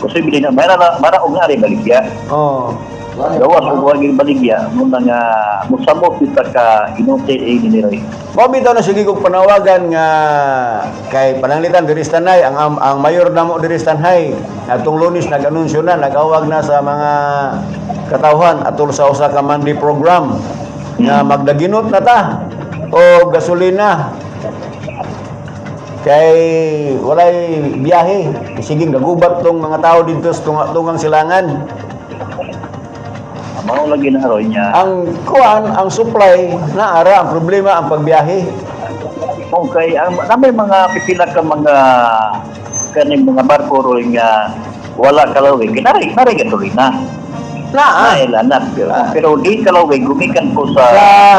posible na mara og nga rin baligya. Oh. Gawas og waging baligya mo nga mosamot kita ka inote ni Roy. Mo bitaw na sige kog panawagan nga kay pananglitan diri sa Tanay ang mayor namo diri sa Tanay atong Lunes nag-anunsyo na nag-awag na sa mga katawhan atol sa usa ka monthly program nga magdaginot na ta o gasolina kay walay biyahe sige gagubat tong mga tao dito sa tungang silangan. Mao lagi na Roy niya. Ang supply na ara ang problema ang pagbiyahe. Okay, ang may mga pipila ka mga kaning mga barko Roy nga wala kalawin kinari gasolina. Na Ilanap pero di kalawin gumikan ko sa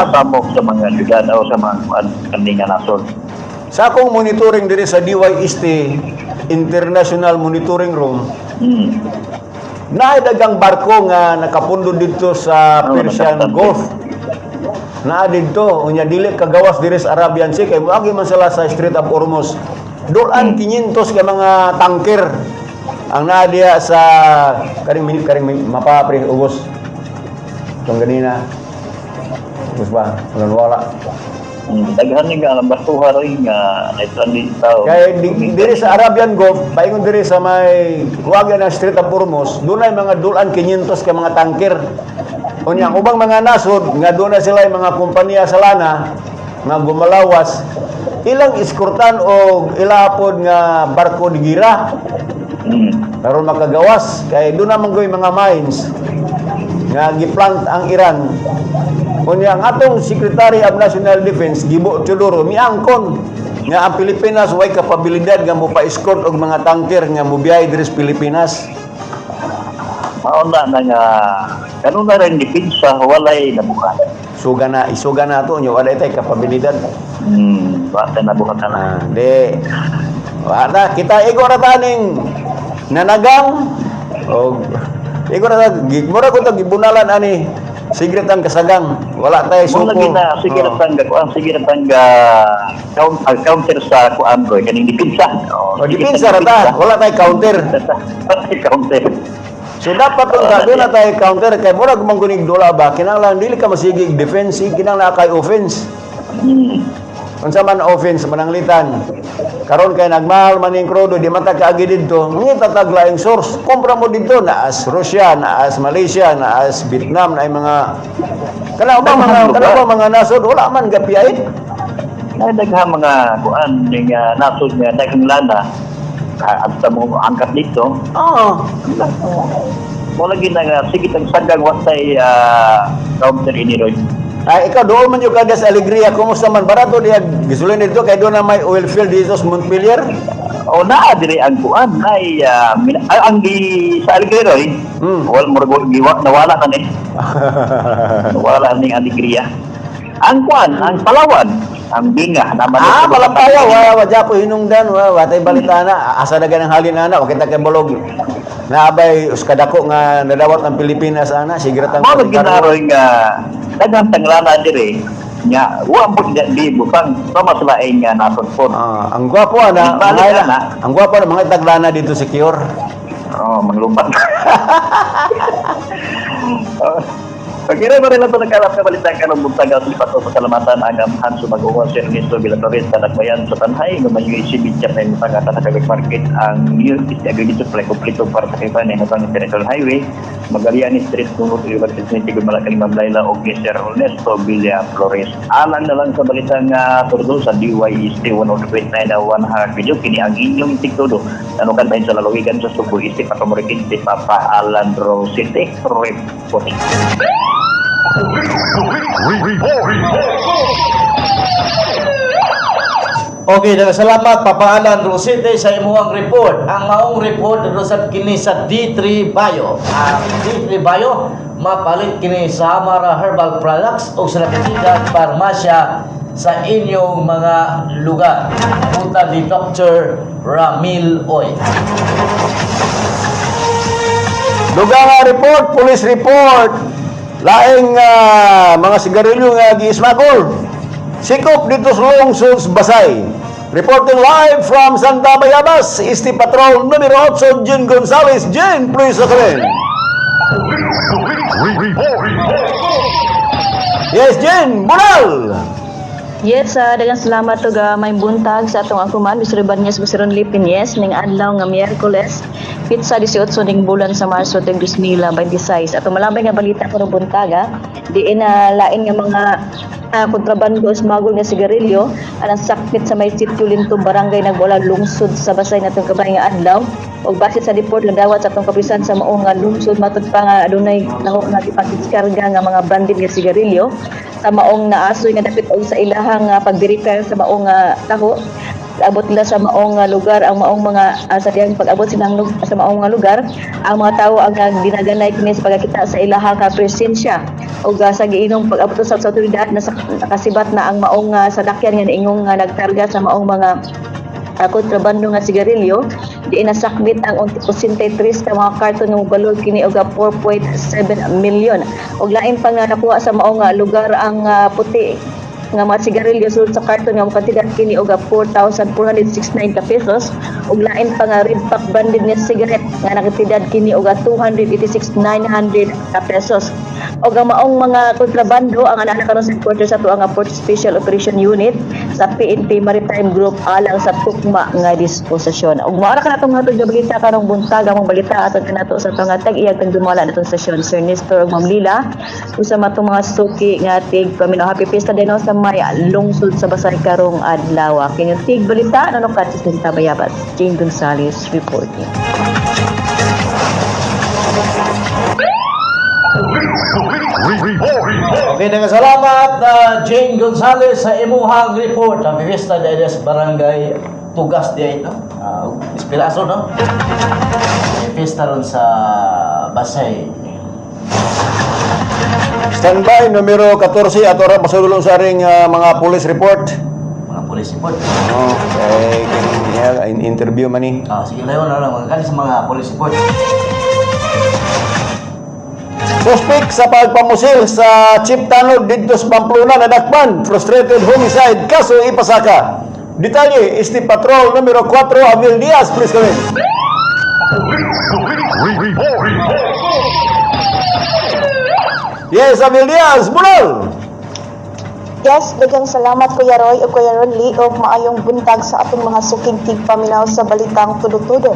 sabok sa mga syudad o sa mga kaninga nasod. sa akong monitoring diri sa DYST International Monitoring Room, naay barko nga nakapundod dito sa Persian Gulf. Naa dito unya dili kagawas diri sa Arabian Sea kay moagi man sila sa Strait of Hormuz. Doon 500 ka mga tanker ang naa diha sa karing mapapre ubos. Tong ganina. Ubos ba? Wala. Daghan ni nga batuha Roy nga naitandi tao. Kaya diri sa Arabian Gulf, paingon diri sa may huwagan ng Strait of Hormuz, doon ay mga dulan 500 ka mga tanker. Unya ubang mga nasod nga doon na sila yung mga kompanya sa lana nga gumalawas, ilang iskurtan o ilapod nga barko di gira. Karon makagawas kay doon naman goy mga mines nga giplant ang Iran. Unya ang atong Secretary of National Defense Gibo Teodoro miangkon nga ang Pilipinas way kapabilidad nga mo pa-escort og mga tanker nga mobiyahe diri sa Pilipinas. Mauna na nga kanuna rin dipinsa walay nabuhat. Isuga na to nya wala tay kapabilidad. Basta nabuhat na. De wala kita igo ra taning nanagang og igo ra mura ko to gibunalan ani sigretan kasagang wala tay suko. Lagi na sige na tangga ko ang sige na tangga counter sa kuan ko kaning dipinsa. Dipinsa ra ta wala tay counter. Counter. So dapat kung doon na tayo counter kay murag manggunig dola ba kinahanglan dili ka masigig defense kinahanglan kay offense. Unsa man offense mananglitan. Karon kay nagmahal man ning crudo di man ta kaagi didto ngita taglaing source kumpra mo didto na as Russia na as Malaysia na as Vietnam na ay mga kana mga nasod wala man gapiyait. Daghang mga kuan ning nasod nga daghang lana at sa mga angkat dito. Mo lagi na nga sige tag sagang watay counter ini Roy. Ay ikaw doon man yung kagas Alegria kumusta man barato diya gasolina dito kay doon na may oil field dito sa Montpelier. O naa diri ang kuan ay ang sa Alegria Roy. Wal mo giwak nawala na ni. Nawala ning Alegria. Ang kuan ang Palawan ang Binga naman Malampaya wa po hinungdan wa tay balitana asa dagan ang halin ana o kita kay bulog naabay uskadako nga nadawat ang Pilipinas ana sigratang mo ginaroy nga daghang tanglana diri nya wa mo di butang sama sila ay nga nasudpon. Ang gwapo ana ang gwapo na mga taglana dito secure. Manglumpat. Pagkira ba rin lang ito nagkalap na balita ka ng buntaga at lipat o pasalamatan ang amahan sumagawa si Ernesto Villatores sa Nagbayan sa Tanhay ng mga UAC Bidya na yung buntaga sa Nagagag Market ang New East Agriculture Play Complito para sa Kipan ng Hatang International Highway Magaliani Street Tunod University ng Tigod Malakaling Mamlayla o Sir Ernesto Villaflores. Alang na lang sa balitang turdo sa DYST 100.9 na 100 video kini ang inyong tiktodo nanukan tayo sa lalawigan sa Subo East Patamorikin si Papa Alan Rosite reporting. Okay, salamat Papa Alan Rosite sa imuhang report. Ang maong report dito sa kini sa D3 Bio. Ang D3 Bio mapalit kini sa Amara Herbal Products o sa nakatigang parmasya sa inyong mga lugar. Punta ni Dr. Ramil Oy. Dugang report, police report. Laing mga sigarilyo nga gi-smuggle. Sikop dito sa Lungsod Basay. Reporting live from Santa Bayabas, Isti Patrol numero 8, Jen Gonzales. Jen, please open. Yes, Jen, bunal! Yes, daghang salamat ug may buntag sa atong akuman Mr. Banyas Busiron Lipinyes ning adlaw nga Miyerkules pitsa 18 ning bulan sa Marso teng 2026. Ato malabay nga balita karong buntaga, diin na lain nga mga kontrabando smuggle nga sigarilyo anang sakmit sa may sitio Linto Barangay Nagbola lungsod sa Basay natong kabay nga adlaw ug base sa report nga dawat sa atong kapisan sa mao nga lungsod matud pa nga adunay naho nga gipakiskarga nga mga bandit nga sigarilyo sa maong naasoy nga dapit og sa ilahang pag-verify sa maong taho. Abot nila sa maong lugar ang maong mga sa diyang pag-abot silang sa maong lugar ang mga tao ang dinaganay kini sa pagkita sa ilahang presensya ug sa giinong pag-abot sa otoridad na nakasibat na ang maong sadakyan nga ingong nagtarga sa maong mga kontrabando nga sigarilyo di nasakmit ang 83 ka mga karton nga balol kini og 4.7 million ug lain pa nga nakuha sa maong lugar ang puti nga mga sigarilyo sulod sa karton nga kantidad kini og 4,469 ka pesos ug lain pa nga red pack banded nga cigarette nga nakatidad kini og 286,900 ka pesos ug ang maong mga kontrabando ang ana karon sa quarter sa tuang Port Special Operation Unit sa PNP Maritime Group alang sa tukma nga disposisyon ug mao ra kanatong hatod nga balita karong buntag among balita atong kanato sa pangatag iyang tagdumala natong sesyon Sir Nestor ug Ma'am Lila usa matong mga suki nga tig paminaw happy fiesta din sa may lungsod sa Basay karong adlaw. Kini tig balita nanukat sa Santa Bayabas. Jane Gonzales reporting. Okay, salamat Jane Gonzales sa imuhang report ang Fiesta de Aires Barangay Tugas di ito. Espiraso no? Fiesta ron sa Basay. Standby, numero 14, ato ra masulong sa ring mga police report. Mga police report. Interview man ni. Sige layo na lang mga sa mga police report. Suspect sa pagpamusil sa Chief Tanod dito sa Pamplona nadakpan, frustrated homicide, kaso ipasaka. Detalye, Isti Patrol numero 4, Avil Diaz, please come in. Yes, Avil Diaz, bunal! Yes, daghang salamat Kuya Roy o Kuya Ronly o maayong buntag sa atong mga suking tigpaminaw sa balitang tudo-tudo.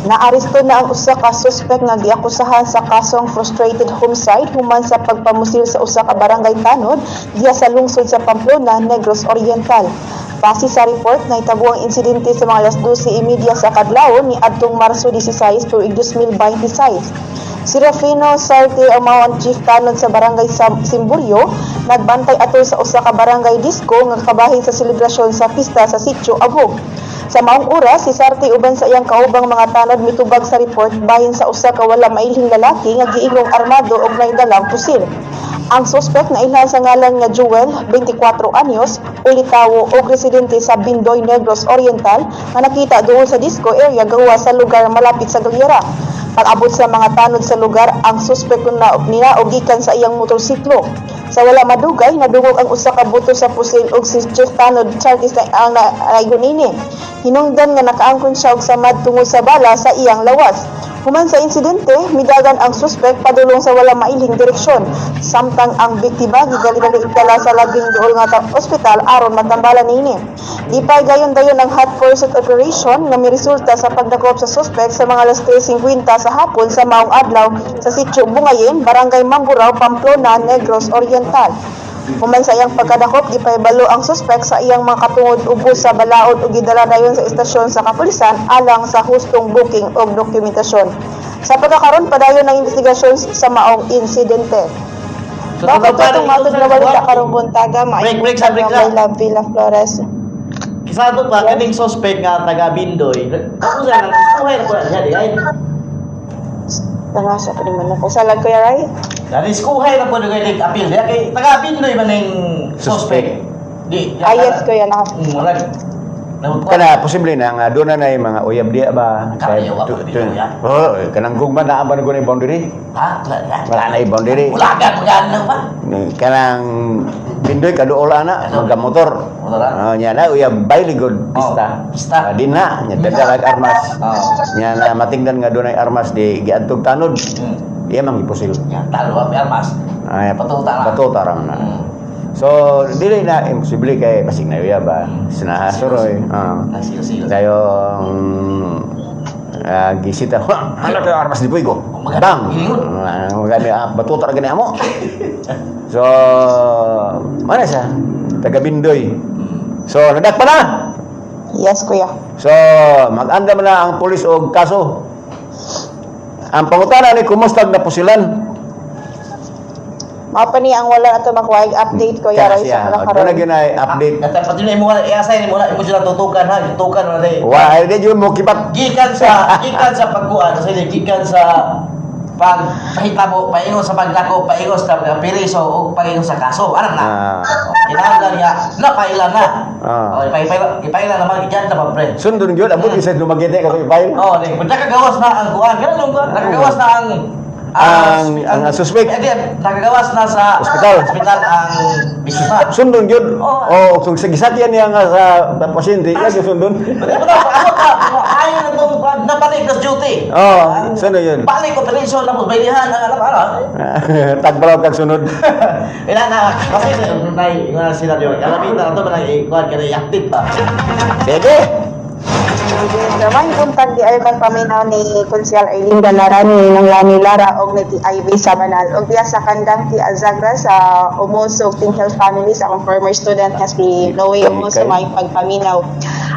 Naaresto na ang usa ka suspect nga giakusahan sa kasong frustrated homicide human sa pagpamusil sa usa ka barangay tanod diha sa lungsod sa Pamplona, Negros Oriental. Base sa report, naitabo ang insidente sa mga alas 12:30 sa kadlawon ni adtong Marso 16, tuig 2026. Si Rufino Sarte ang mao chief tanod sa barangay Simburyo, nagbantay ato sa usa ka barangay disco nga kabahin sa selebrasyon sa pista sa Sitio Abog. Sa maong oras, si Sarte uban sa iyang kaubang mga tanod mitubag sa report bahin sa usa ka wala mailhing lalaki nga giingong armado og naidalang pusil. Ang suspect na ilhan sa ngalan nga Joel, 24 anyos, ulitawo og residente sa Bindoy, Negros Oriental nga nakita doon sa disco area gawa sa lugar malapit sa Galyera. Pag-abot sa mga tanod sa lugar, ang suspect na ninaogikan sa iyang motorsiklo. Sa wala madugay, nadungog ang usa ka buto sa pusil ug si Chief Tanod Charles na ang naigunini. Hinungdan nga nakaangkon siya og samad tungod sa bala sa iyang lawas. Human sa insidente, midagan ang suspect padulong sa wala mailhing direksyon. Samtang ang biktima gigali-gali itala sa labing duol nga ospital aron matambalan niini. Ipay gayon-dayon ang hot pursuit operation nga miresulta sa pagdakop sa suspect sa mga alas 3:50 sa hapon sa maong adlaw sa Sitio Bungayin, Barangay Mamburao, Pamplona, Negros Oriental. Human sa iyang pagkadakop, gipaybalo ang suspect sa iyang mga katungod ubos sa balaod ug gidala dayon sa istasyon sa kapulisan alang sa hustong booking ug dokumentasyon. Sa pagkakaroon padayon ng investigasyon sa maong insidente. Bakit itong matod na balita karong buntaga Break, sa Villa Flores. Kisado pa kaning suspect nga taga Bindoy. Ako sa nang kuhay na ko siya di ay. Tanga sa paniman ko sa lag Kuya Ray. Dari skuhay na po nagay appeal di kay taga Bindoy man ning suspect. Di. Ayos Kuya na. Murag Kana posible na nga doon na yung mga uyab diya ba? Kaya wa pa dito ya. Oh, kanang gugma na ba na boundary? Ha? Wala na yung boundary. Ulagan magana pa. Kanang pindoy kaduol ana magamotor. Motoran. Oh, nya na uyab bayligod pista. Pista. Di na nya dadalag armas. Oh. Nya na matingdan nga doon ay armas di giadtog tanod. Iya mang ipusil. Ya, talo ang armas. Ay Patuta. Patutarang na. So, dili na imposible kay pasig na uyab ba. Sinahasuroy. Nasilo-silo. Tayo gisita. Hala tayo armas di puigo. Bang. Magani batutar gani amo. So, mana siya? Taga Bindoy. So, nadak pa na. Yes, kuya. So, mag-anda man na ang pulis og kaso. Ang pangutana ni kumusta na pusilan? Mao pa ni ang wala ato makuha update kuya Roy sa Doon na karon. yun ay update. Pati na mo i-assign mo na imo sila tutukan ha, tutukan na dai. Wa, hindi yun mo kipat. Gikan sa pagkuan, sa gikan sa pagpahita mo, paingon sa paglako, paingon sa piriso o paingon sa kaso. Ano na? Kinahanglan niya, napailan na. Ipailan naman, ikan na pa, pre. Sundon yun, abot isa lumagit niya kasi file. Oo, nakagawas na ang kuan. Ganun yung nakagawas na Ang suspect. Nakagawas na sa Ospital. ang bisita. Sundon yun. Oo. O, kung gisakyan niya nga sa pasyente, yan yung sundon. Ayaw na itong nabalik na duty. Oo, sundon yun. Balik operation na po, baylihan ang alam. Tagbalaw kag sunod. Ina na, kasi yung sila diyo, kalamitan ito ba na ikuhan ka na i-active pa? Sige. Gamay buntag di ay man paminaw ni Konsyal Aileen Galarani ng Lani Lara og ni Ivy Sabanal og diya sa kandang ti Azagra sa Umosog Teen Health Family sa akong former student nga si Noe Umoso may pagpaminaw.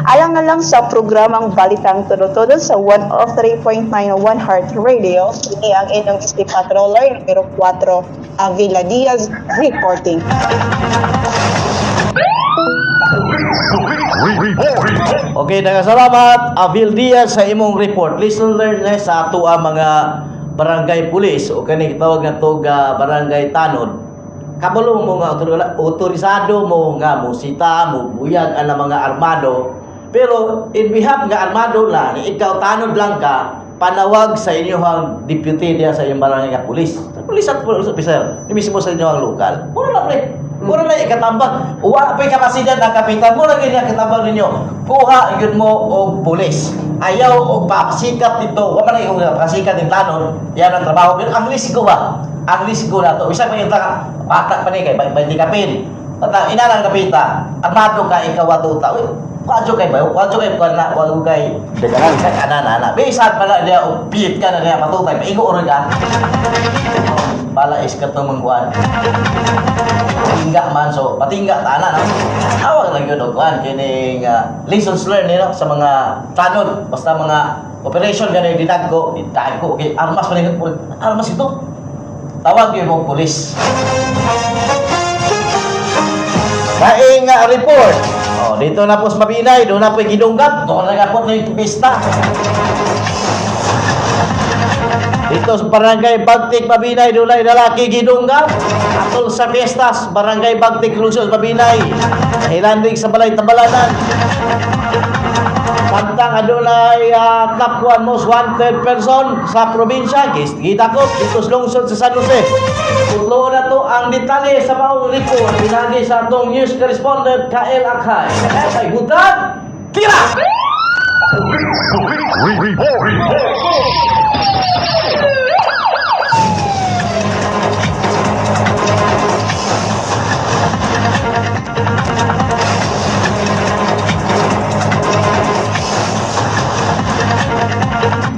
Alang na lang sa programang Balitang Todo-Todo sa 103.9 One Heart Radio, ini ang inyong Steve Patroller numero 4, Avila Diaz reporting. Okay, nagkasalamat Avil Diaz sa imong report. Listen learn na sa ato ang mga barangay pulis o kani tawag nga to barangay tanod. Kabalo mo nga otorisado mo nga musita mo buyag ang mga armado. Pero in behalf nga armado lang, ikaw tanod lang ka, panawag sa inyong deputy diya sa iyong barangay nga pulis. Pulis at police officer, ni mismo sa inyong lokal. Mura na pre. Mura na ikatambag. Uwa pa yung kapasidad ng kapitan. Mura ganyan katambag ninyo. Kuha yun mo o pulis. Ayaw o papasikat dito. Huwag ka na yung papasikat ng tanong. Yan ang trabaho. Pero ang risiko ba? Ang risiko na ito. Isa pa yung bata pa ni kay hindi kapin. Inalang kapitan. Armado ka ikaw watuta. Wadyo kay ba? Wadyo kay na wadyo kay kanan ana. Bisan pala dia upit ka na dia matutay. Paigo oro ka. Pala is ka to mangkuan. Tingga man so patingga tana na. Awag lang yun kuan kini lessons learned no sa mga tanod basta mga operation gani ditagko okay armas man armas ito. Tawag yun mo pulis. Kaing report. Oh, dito na po sa Mabinay, doon na po gidunggat, doon na po na yung pista. Dito sa Barangay Bagtik, Mabinay, doon na lalaki gidunggat. Atol sa Fiestas, Barangay Bagtik, Luzon, Mabinay. Nahilandig sa Balay Tambalanan. Samtang adunay top 1 most wanted person sa probinsya, gitakot dito sa lungsod sa San Jose. Tutlo na to ang detalye sa maong report binagi sa atong news correspondent Kael Akhay. Kay Hutag, tira!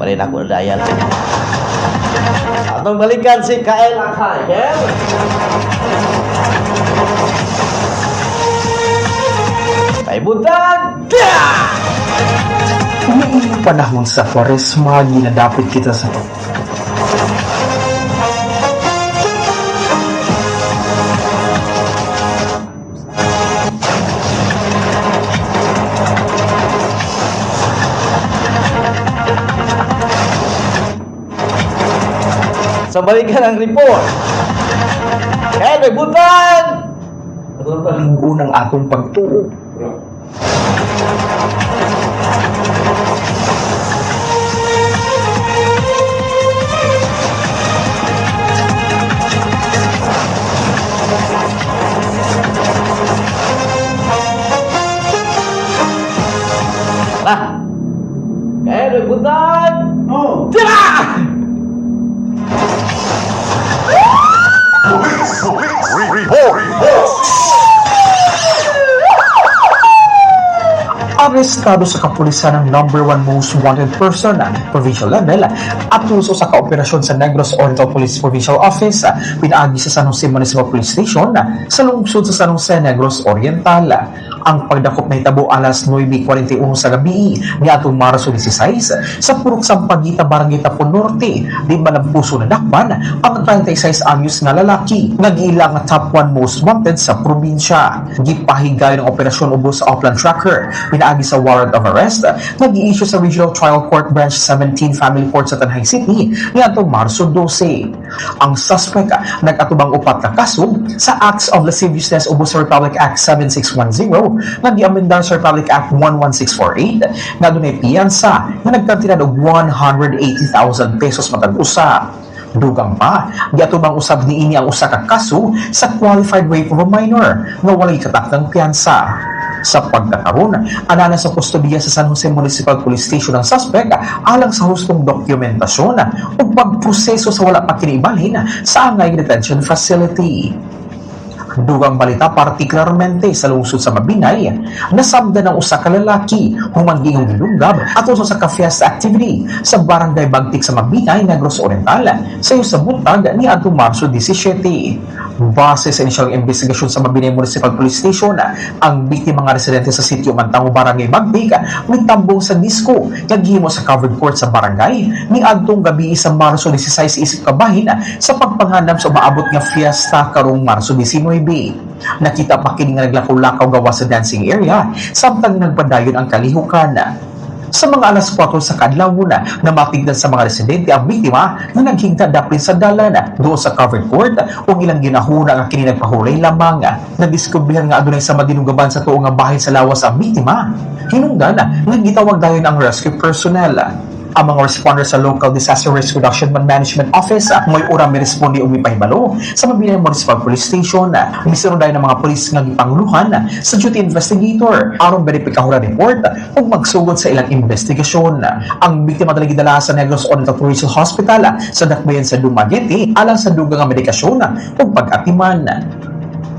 Parin ako na dayal. Atong balikan si Kael Akhay. Kael? Kay Buntag! Panahon sa Quaresma, ginadapit kita sa Sa balikan ang report. Kaya may Buntag! unang atong pagtuo. Nah, kaya nagbuntag! Oh. Tira! Arestado sa kapulisan ng number 1 most wanted person provincial level at uso sa kaoperasyon sa Negros Oriental Police Provincial Office pinaagi sa San Jose Municipal Police Station sa lungsod sa San Jose, Negros Oriental. Ang pagdakop na hitabo alas 9:41 sa gabi ni atong Marso 16 sa Purok Sampaguita, Barangay Tapon Norte, di Malampuso na dakpan ang 36 anyos nga lalaki nag-ilang top 1 most wanted sa probinsya. Gipahigay ng operasyon ubos sa Upland Tracker pinaagi sa warrant of arrest nag-i-issue sa Regional Trial Court Branch 17 Family Court sa Tanay City ni atong Marso 12. Ang suspect nag-atubang upat na kaso sa acts of lasciviousness ubos sa Republic Act 7610 nag-iamendar sa Republic Act 11648 na dunay piyansa na nagkantinan og 180,000 pesos matag usa. Dugang pa, giatubang usab niini ang usa ka kaso sa qualified rape of a minor nga walay katakdang piyansa. Sa pagkakaroon, anana sa kustodiya sa San Jose Municipal Police Station ang suspect alang sa hustong dokumentasyon o pagproseso sa wala pa kinibalhin sa angay detention facility. Dugang balita partikularmente sa lungsod sa Mabinay, nasabda ng usa ka lalaki humangingong gilunggab at uso sa ka-fiesta activity sa barangay Bagtik sa Mabinay, Negros Oriental sa iyo sa buntag ni adtong Marso 17. Base sa inisyong investigasyon sa Mabinay Municipal Police Station, ang biktima nga residente sa sitio Mantango, Barangay Bagtik, may tambong sa disco naghimo sa covered court sa barangay ni adtong gabi sa Marso 16 isip kabahin sa pagpanghandam sa umaabot nga fiesta karong Marso 19. Nakita pa kini nga naglakaw-lakaw gawa sa dancing area samtang nagpadayon ang kalihukan. Sa mga alas 4 sa kadlaw na matigdan sa mga residente ang biktima na naghingta dapit sa dalan doon sa covered court o ilang ginahuna nga kini nagpahulay lamang. Nadiskubrihan nga adunay sa madinugaban sa tuo nga bahay sa lawas ang biktima. Hinungdan nga gitawag dayon ang rescue personnel. Ang mga responders sa Local Disaster Risk Reduction and Management Office may urang miresponde o mipahibalo sa Mabinay Municipal Police Station. Misero dahil ng mga polis nga gipanguluhan sa duty investigator aron veripikahura report o magsugod sa ilang investigasyon. Ang biktima dala gidala sa Negros Oriental Provincial Hospital sa dakbayan sa Dumaguete alang sa dugang nga medikasyon o pag-atiman.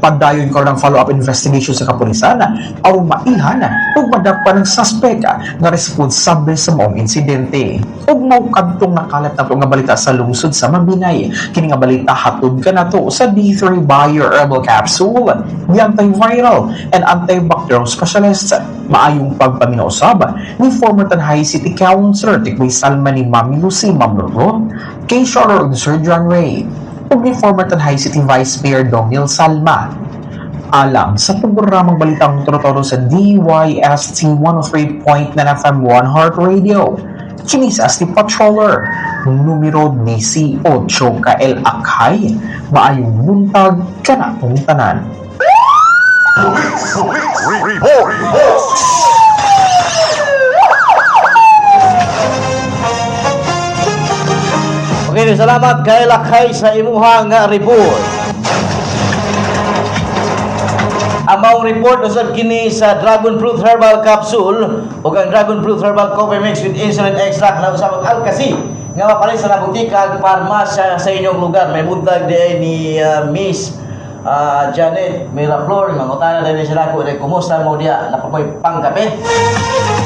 Pagdayon ko ng follow-up investigation sa kapulisan aron mailhan ug madakpan ng suspect nga responsable sa maong insidente. Ug mao kadtong nakalat na nga balita sa lungsod sa Mabinay. Kini nga balita hatod kanato sa D3 Bio Herbal Capsule, the antiviral and antibacterial specialist. Maayong pagpaminausab ni former Tanhay City Councilor Tikboy Salma ni Mami Lucy Mamloro, kay Shorter ug Sir John Ray, ug ni former Tanhay City Vice Mayor Dongil Salma. Alang sa programang balitang totoo sa DYST 103.9 FM 1 Heart Radio, kini sa Asti Patroller, numero 18 ka El Akhay, maayong buntag kana kung tanan. Okay, salamat kay Lakay sa imuha nga report. Ang maong report usab kini sa Dragon Fruit Herbal Capsule ug ang Dragon Fruit Herbal Coffee Mix with Insulin Extract na usab ang Alkasi nga mapalit sa butika ug parmasya sa inyong lugar. May buntag di ni Miss Janet Miraflor nga ngutana din sila ko kumusta mo dia napapoy pang kape.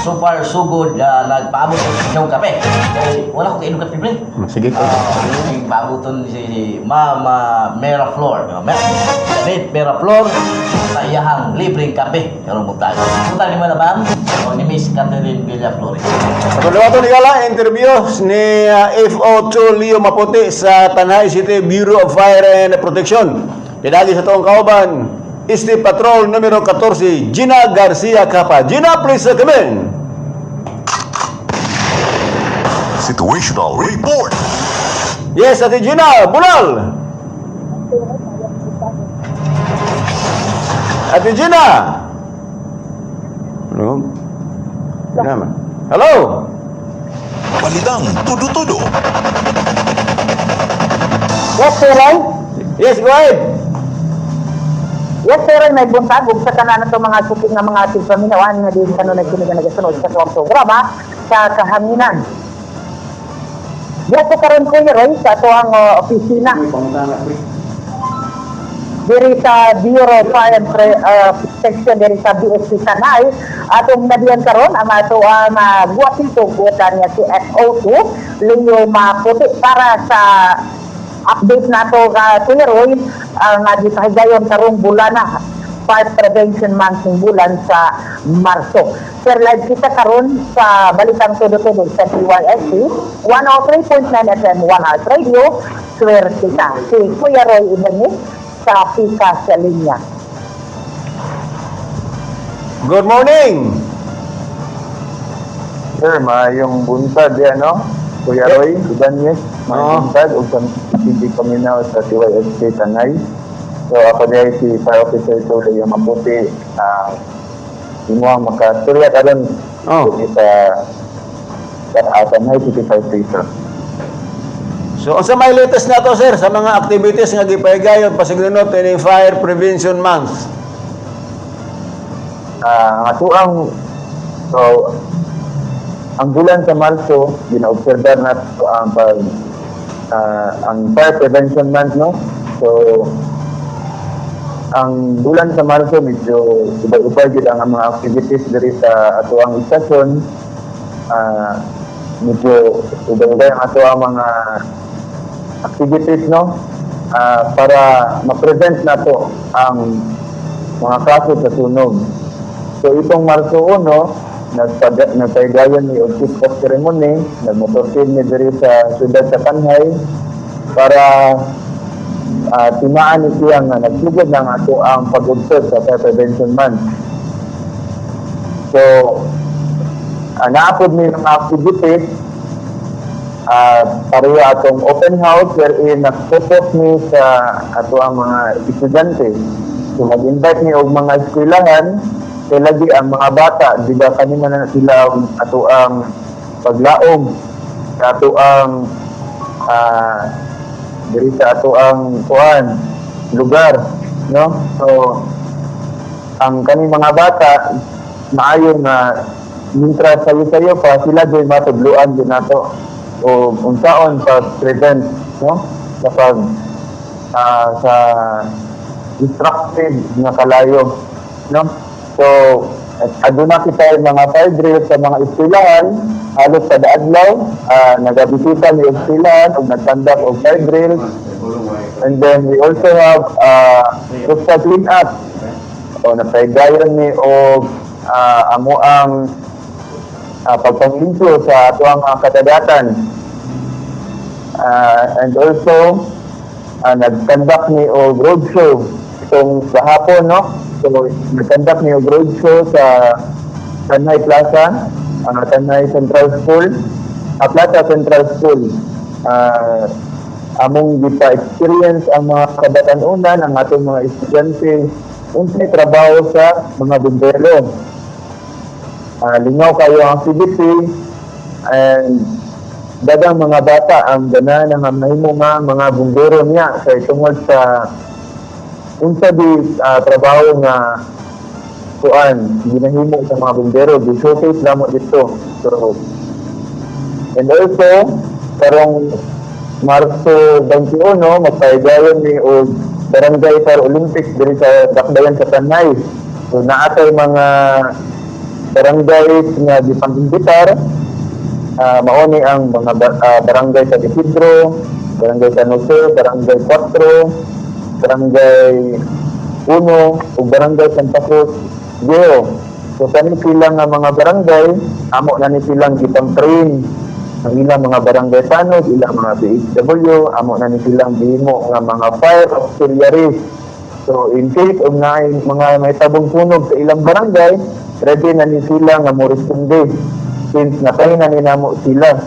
So far so good, nagpaabot sa inyong kape. Kaya wala ko kainom kape, pre. Sige ko. Yung paaboton si Mama Miraflor. Janet Miraflor sa iyahang libreng kape. Karong buntag. Buntag ni Manabang o ni Miss Catherine Villaflor. Pagkaliwato ni Gala, interview ni FO2 Leo Maputi sa Tanay City Bureau of Fire and Protection. Pinagi sa toong kauban, Isti Patrol numero 14, Gina Garcia Capa. Gina, please come in. Situational report. Yes, Ate Gina, Bulal. Ate Gina. Ano? Naman. Hello. Balitang tudo-tudo. Yes, sir, Roy. Yes, go ahead. Yes, sir, Roy. May buntag. Ug sa tanan na mga suking nga mga ating paminawan nga din sa nagsunod na nagasunod sa tuwang programa sa kahanginan. Yes, so karon ko Roy sa tuwang opisina. Diri sa Bureau of Fire and Protection diri sa BSC Tanay atong nadiyan karon ang ato ang guwapito kutan nga si FO2 Leo Maputi para sa update nato ka Kuya Roy nga gipahigayon karong bulan na Fire Prevention Month ng bulan sa Marso. Sir, live kita karon sa Balitang Tudo-Tudo sa TYSC 103.9 FM 1 Heart Radio. Swear kita si Kuya Roy Ibanez sa Pika sa Linya. Good morning. Sir, maayong buntag yan, no? Kuya Roy, Ibanez, maayong buntag, ug sa hindi paminaw sa TYSK Tanay. So, ako dahil si Fire Officer Leo Maputi, imo ang makasturya karon sa Tanay City Fire Station. So, sa may latest na to, sir, sa mga activities nga gipahigayon pasiglinot ini Fire Prevention Month. Ang bulan sa Marso, ginaobserbar na ang Fire Prevention Month, no? So, ang bulan sa Marso, medyo ubay-ubay gid ang mga activities diri sa ato ang istasyon. Medyo ubay-ubay ang ato ang mga activities, no? Para ma-prevent nato ang mga kaso sa sunog. So, itong Marso 1, nagpaigayon ni Chief of Ceremony, nagmotorsin ni diri sa siyudad sa Tanhay para timaan ni siya nga nagsugod ng ato ang pag-observe sa Fire Prevention Month. So, naapod ni mga activities, pareho atong open house wherein nag-focus ni sa ato ang mga estudyante. So, mag-invite ni og mga eskwelahan, kaya lagi ang mga bata, di ba kanina na sila ato ang paglaom, sa ato ang diri sa ato ang lugar, no? So, ang kaning mga bata, maayo na mintra sayo-sayo pa, sila do'y matudluan din nato o unsaon pag-prevent, no? Kapag sa destructive nga kalayo, no? So, aduna kita yung mga fire drills sa mga eskwelahan, halos sa daadlaw, nagabisita ni eskwelahan o nagtandak o fire drills. And then we also have rooftop clean up. O napaigayon ni o amo ang pagpanglimpyo sa ato ang mga katagatan. And also, nag-conduct ni o roadshow itong sa hapon, no? So, nag-conduct ni o roadshow sa Tanay Plaza, Tanay Central School, Plaza Central School. Among gipa-experience ang mga kabatanunan, ang atong mga estudyante, unsay trabaho sa mga bumbero. Lingaw kayo ang activity, and dagang mga bata ang gana nga mahimo nga mga bumbero niya kay tungod sa unsa di trabaho nga ginahimo sa mga bumbero, di showcase namo dito. So, and also karong Marso 21, magpaigayon ni o Barangay Fire Olympics diri sa Dakbayan sa Tanay. So, naatay mga barangays nga gipang-imbitar, mauni ang mga barangay sa Isidro, Barangay San Jose, Barangay 4, Barangay 1, ug Barangay Santa Cruz, Geo. So, kani silang nga mga barangay, amo na ni silang gipang-train ang ilang mga barangay tanod, ilang mga BHW, amo na ni silang bihimo nga mga fire auxiliaries. So, in case of mga may tabong sunog sa ilang barangay, ready na ni sila nga mo responde since napay na ninamo sila.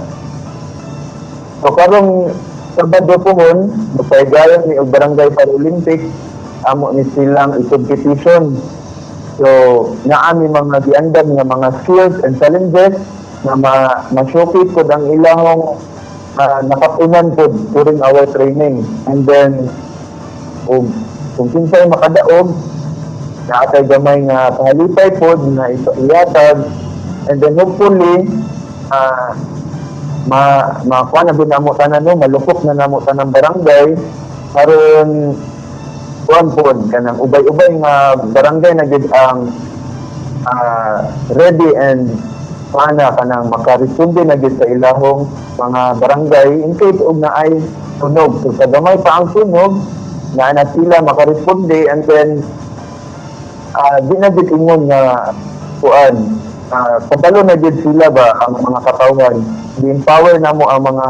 So, karong Sabado po mon, magpaigayon ni og Barangay Fire Olympics, amo ni silang i-competition So, naami mga giandam nga mga skills and challenges na ma-showcase ko ang ilahong nakatunan po during our training. And then, kung kinsay makadaog, na atay gamay nga pahalipay po na iyatag. And then, hopefully, makuha na din namo tanan no, malukok na namo tanang barangay aron kuan po kanang ubay-ubay nga barangay na gid ang ready and paana kanang makaresponde na gid sa ilahong mga barangay in case og naay tunog. So sa gamay pa ang tunog na sila makaresponde, and then di na gid ingon nga kuan kabalo na gid sila ba ang mga katawan, di-empower na mo ang mga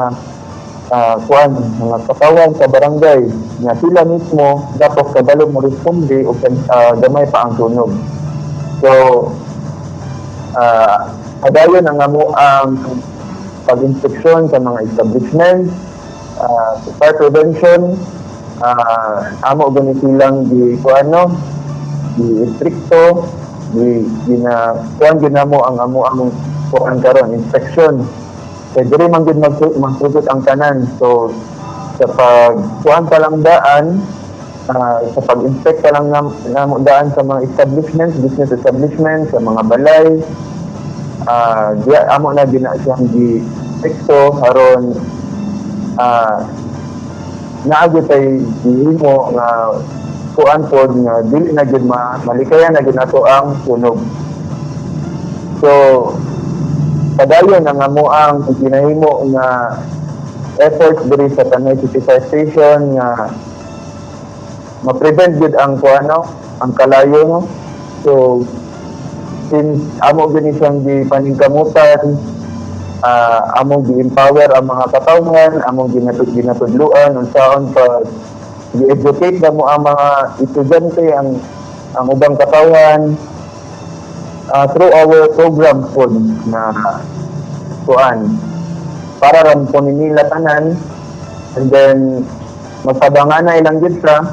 mga katawan sa barangay nga sila mismo dapat kabalo mo responde o gamay pa ang tunog. So padayon ang amo ang pag-inspeksyon sa mga establishment, fire prevention, amo gani silang di kuano di istrikto kuan ginamo ang amo ang kuan karon inspection. Kaya diri man gid magsugot ang tanan. So sa kuan pa lang daan, sa pag-inspect pa lang namo daan sa mga establishments, business establishments, sa mga balay, amo na gina siyang di-inspekto aron naagi tay gihimo nga kuan pod nga dili na gid malikayan na gid nato ang tunog. So padayon ang amo ang ginahimo nga efforts diri sa Tanay City Fire Station nga ma-prevent gid ang kuano ang kalayo no. So since amo gani siyang gipaningkamutan, amo gi-empower ang mga katawan, amo ginatudluan unsaon pa i-educate na mo ang mga estudyante, ang ubang katawan through our program po na kuan para ram po nila tanan, and then magpabangan na ilang gid sa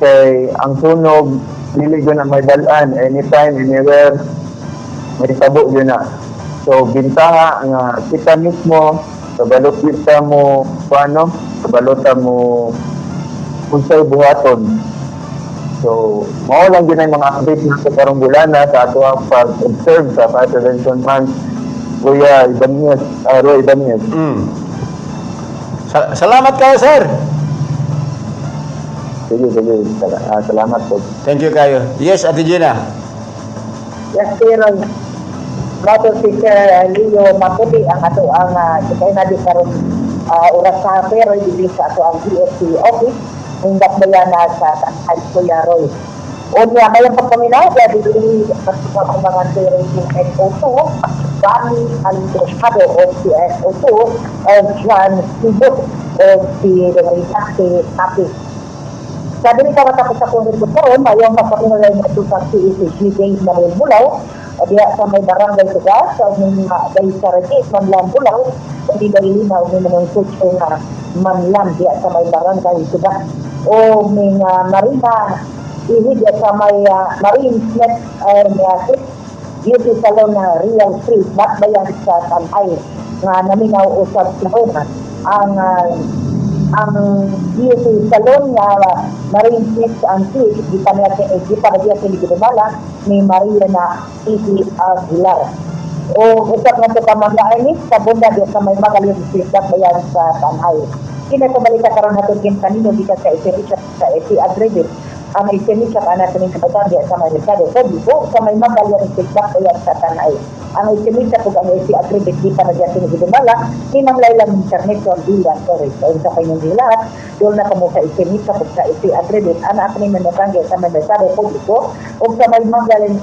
kay ang sunog dili gyud na may dalan anytime anywhere, may tabo gyud na. So bintaha nga kita mismo kabalot kita mo paano kabalota mo unsay buhaton. So, mao lang din ang mga update na sa karong bulana sa ato ang pag-observe sa Fire Prevention Month. Kuya Ibanez, Roy Ibanez. Salamat kayo, sir. Sige. Salamat po. Thank you kayo. Yes, Ate Gina. Yes, sir. Motor Teacher Leo Maputi ang ato ang ikay na di karon oras sa pero dili sa ato ang DSC office hindak bayana sa High School Roy. O niya mayang pagpaminaw ya dili sa mga rating SO2 Bani Alintosado o si SO2 o John Sibut o si Renate Tapi. Sa dili ka matapos sa kong karon mayong pagpaminaw na ito sa CECG Day na Bulaw diya sa may barangay Tugas sa mga day sa Regis Manlan Bulaw hindi dahil linaw ni manong kutso nga Manlan diya sa may barangay Tugas o mga marina ihid sa may marine net beauty salon na Real Street bayan sa Tanay nga naminaw usab sa ang beauty salon nga marine net ang street di pa niya ni Maria na Titi Aguilar o usap nga ito kamang sa bunda diya sa may Magaling Street bayan sa Tanay. Kinakabalita karon hatod kin kanino di ka sa Richard sa Agreement ang isinisa ka natin ng kabataan diya sa may Mercado Publico sa may Magaling Street bayan sa Tanay. Ang isinisa po ang Agreement di pa na diya sinigidumala ni Mang Laylang Internet sa Villa Torres o sa kanyang dilat doon na kamo sa isinisa po sa Agreement anak ni manatangge sa may Mercado Publico o sa may Magaling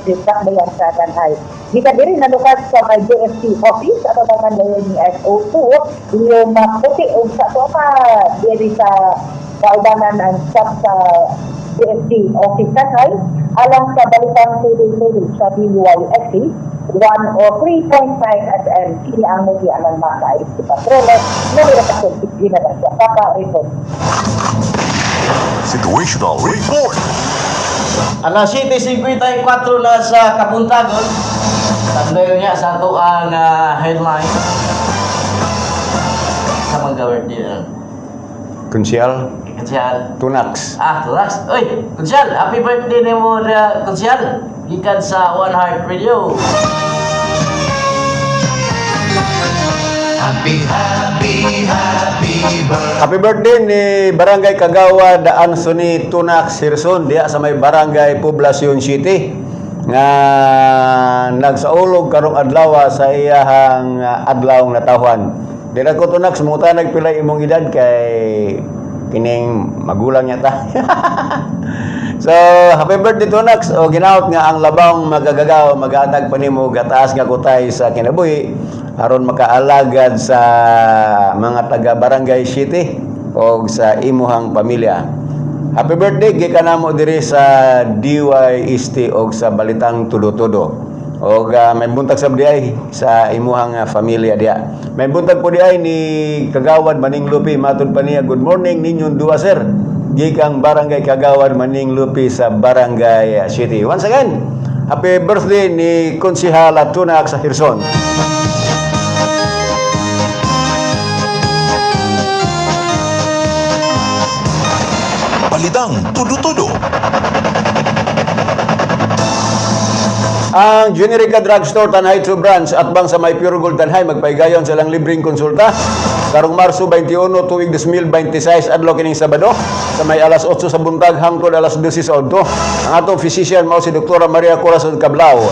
Street bayan sa Tanay. Kita diri na lukas sa may DSC office at ang mga ni SO2 yung maputi o sa pa diri sa kaubanan ang staff sa DSC office Tanay alang sa balitang tuloy-tuloy sa BYSC 103.5 FM kini ang media ng mga ISP Patroles na nilatakot ginagawa sa Papa Report. Situational report. Alas 7:54 na sa Kabuntagon. Tandayo niya sa ato ang headline. Sa mga birthday. Kunsyal, Konsyal. Tunax. Relax. Oy, Konsyal, happy birthday ni mo Konsyal. Gikan sa One Heart Radio. Happy birthday ni Barangay Kagawad Anthony Tunax Hirson diya sa may Barangay Poblacion City nga nagsaulog karong adlaw sa iyahang adlaw nga tawhan. Dira ko Tunax muta nagpila imong edad kay kining magulang niya ta. So, happy birthday Tunax. O ginaot nga ang labang magagagaw magatag pa nimo gataas nga kutay sa kinabuhi aron makaalagad sa mga taga Barangay City o sa imuhang pamilya. Happy birthday gikan namo diri sa DYST o sa Balitang Tudo-Tudo. O may buntag sa diay sa imuhang pamilya dia. May buntag po diay ni Kagawad Maning Lupi matud pa niya, good morning ninyong duwa sir. Gikang Barangay Kagawad Maning Lupi sa Barangay City. Once again, happy birthday ni Konsihala Tunax sa Hirson. Balitang Tudo-Tudo. Ang Generica Drugstore Tanhay 2 Branch at bang sa may Pure Gold Tanhay magpaigayon silang libreng konsulta karong Marso 21 tuig 2026 adlaw kining Sabado sa may alas 8 sa buntag hangtod alas 12 sa adto. Ang atong physician mao si Dr. Maria Corazon Cablao.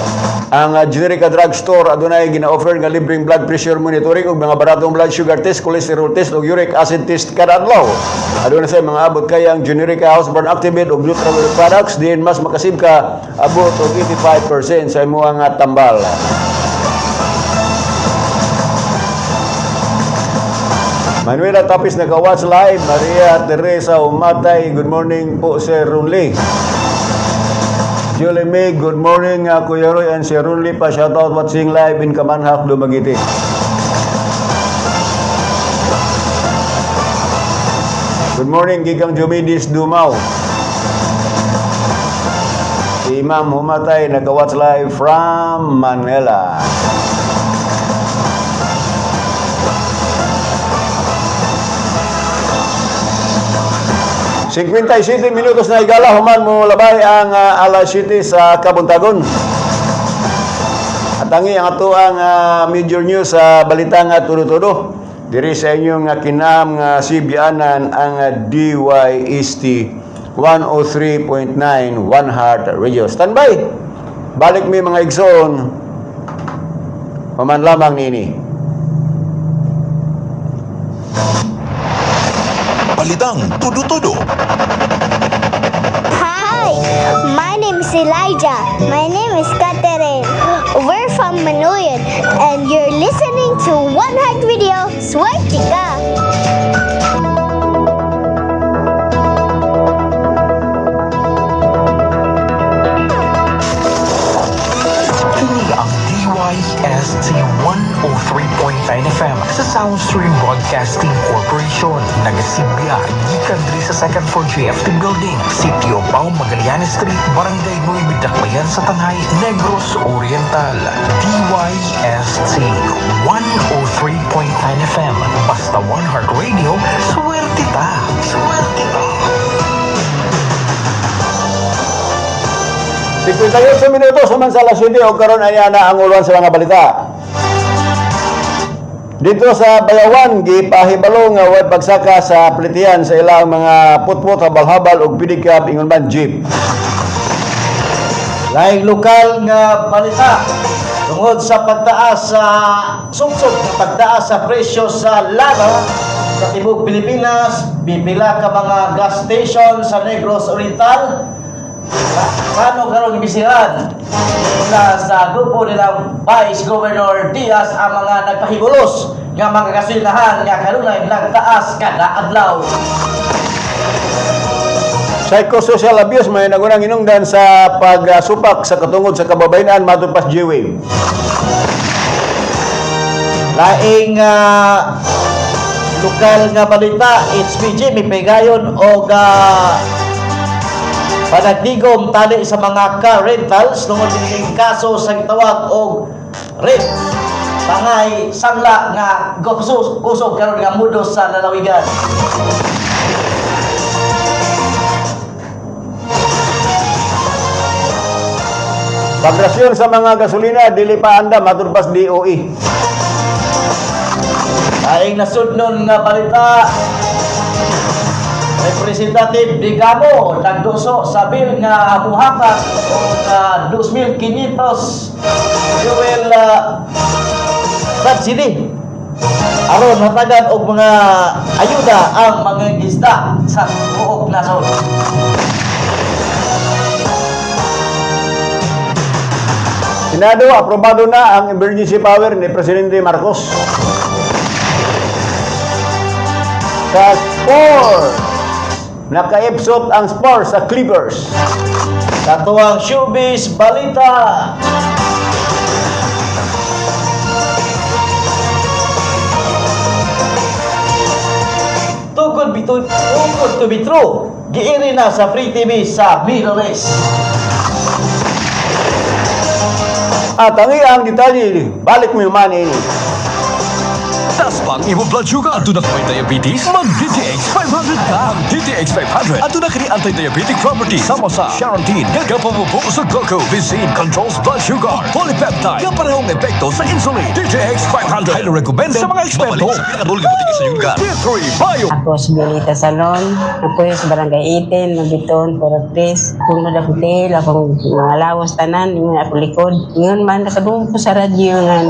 Ang Generica Drugstore adunay gina-offer nga libreng blood pressure monitoring ug mga baratong blood sugar test, cholesterol test ug uric acid test kada adlaw. Adunay sa mga abot kay ang Generica Houseborne Activate ug Nutrawell products diin mas makasib ka abot og 85% sa imong tambal. Manuela Tapis naka-watch live. Maria Teresa Umatay, good morning po Sir Runli. Julie May, good morning Kuya Roy and Sir Runli pa. Shoutout watching live in Kamanhak, Dumaguete. Good morning Gigang Jumidis Dumao. Si Imam Humatay naka-watch live from Manila. City minutos na igala human mo labay ang alas 7 sa Kabuntagon. At ang ato ang major news sa balitang Tudo-Tudo. Diri sa inyong kinam nga sibianan ang DYST 103.9 One Heart Radio. Standby. Balik mi mga igsoon. Human lamang nini. Balitang Tudo-Tudo. Hi, my name is Elijah. My name is Catherine. We're from Manoyan, and you're listening to One Heart Radio. Swerte ka! Kini ang DYST 103.9 FM sa Soundstream Broadcasting Corporation. Nagasibya, gikan diri sa second floor GFT Building, Sitio Pao, Magallanes Street, Barangay Nueve, Dakbayan sa Tanhay, Negros Oriental. DYST 103.9 FM. Basta One Heart Radio, swerte ta! Swerte ta! 58 minutos human sa alas 7 o karon aya na ang uluan sa mga balita. Dito sa Bayawan, gipahibalo nga way pagsaka sa plitian sa ilang mga putput, habal-habal ug pedicab ingon man jeep. Laing lokal nga balita tungod sa pagtaas sa sugsog ng pagtaas sa presyo sa lana sa tibok Pilipinas, bibila ka mga gas station sa Negros Oriental. Paano karon ibisiran na sa grupo nilang Vice Governor Diaz ang mga nagpahibulos nga mga gasolinahan nga kanunay nagtaas kada adlaw. Psychosocial abuse may nagunang inungdan sa pagsupak sa katungod sa kababayenan matud pas G-Wave. Laing lokal nga balita, HPG may pegayon og panagdigom tali sa mga car rentals tungod kining kaso sa gitawag og rape tangay sangla nga usog karon nga mudos sa lalawigan. Pagrasyon sa mga gasolina, dili pa anda matulpas DOE. Aing nasudnon nga balita, Representative Digamo nagduso sa bill nga muhatag og 2,500 fuel subsidy aron hatagan og mga ayuda ang mga isda sa buok nasod. Senado, aprobado na ang emergency power ni Presidente Marcos. Sa sport, naka-epsot ang Spurs sa Clippers. Katuang showbiz balita. Tugod to be true, giiri na sa Free TV sa Middle East. At ang iyang detalye, balik mo yung money ini. Tas pang imo blood sugar. Ato na may diabetes, mag DTX 500 ka. DTX 500. Ato na kini anti-diabetic property. Sama sa Charantin. Nagkapamupo sa glucose. Controls blood sugar. Polypeptide. Kaparehong epekto sa insulin. DTX 500. Highly recommended sa mga eksperto. Mabalik sa sa iyong lugar. D3 Bio. Ako si Belita Salon. Ako yung sa Barangay 18, Mabiton, Porotris. Kung nadaputil, akong mga lawas tanan, yung ako likod. Ngayon man, nakadung ko sa radyo nga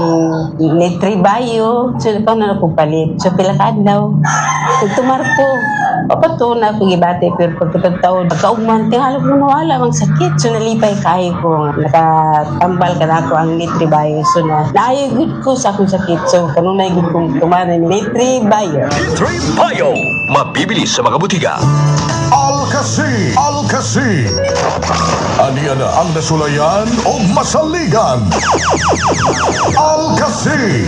ni Tribayo. So, ikaw na ako palit. So, pila ka adlaw. Tugtumar ko. Papato na ako gibate, pero pagkatagtaon, pagkaugman, tingalog mo nawala, mang sakit. So, nalipay kayo ko. Nakatambal ka na ako ang ni Tribayo. So, naayagod ko sa akong sakit. So, kanunay gud kong tumanan ni Tribayo. D3 Bio. Mabibili sa mga butika. Alcasi. Aniya na ang nasulayan o masaligan. Alcasi.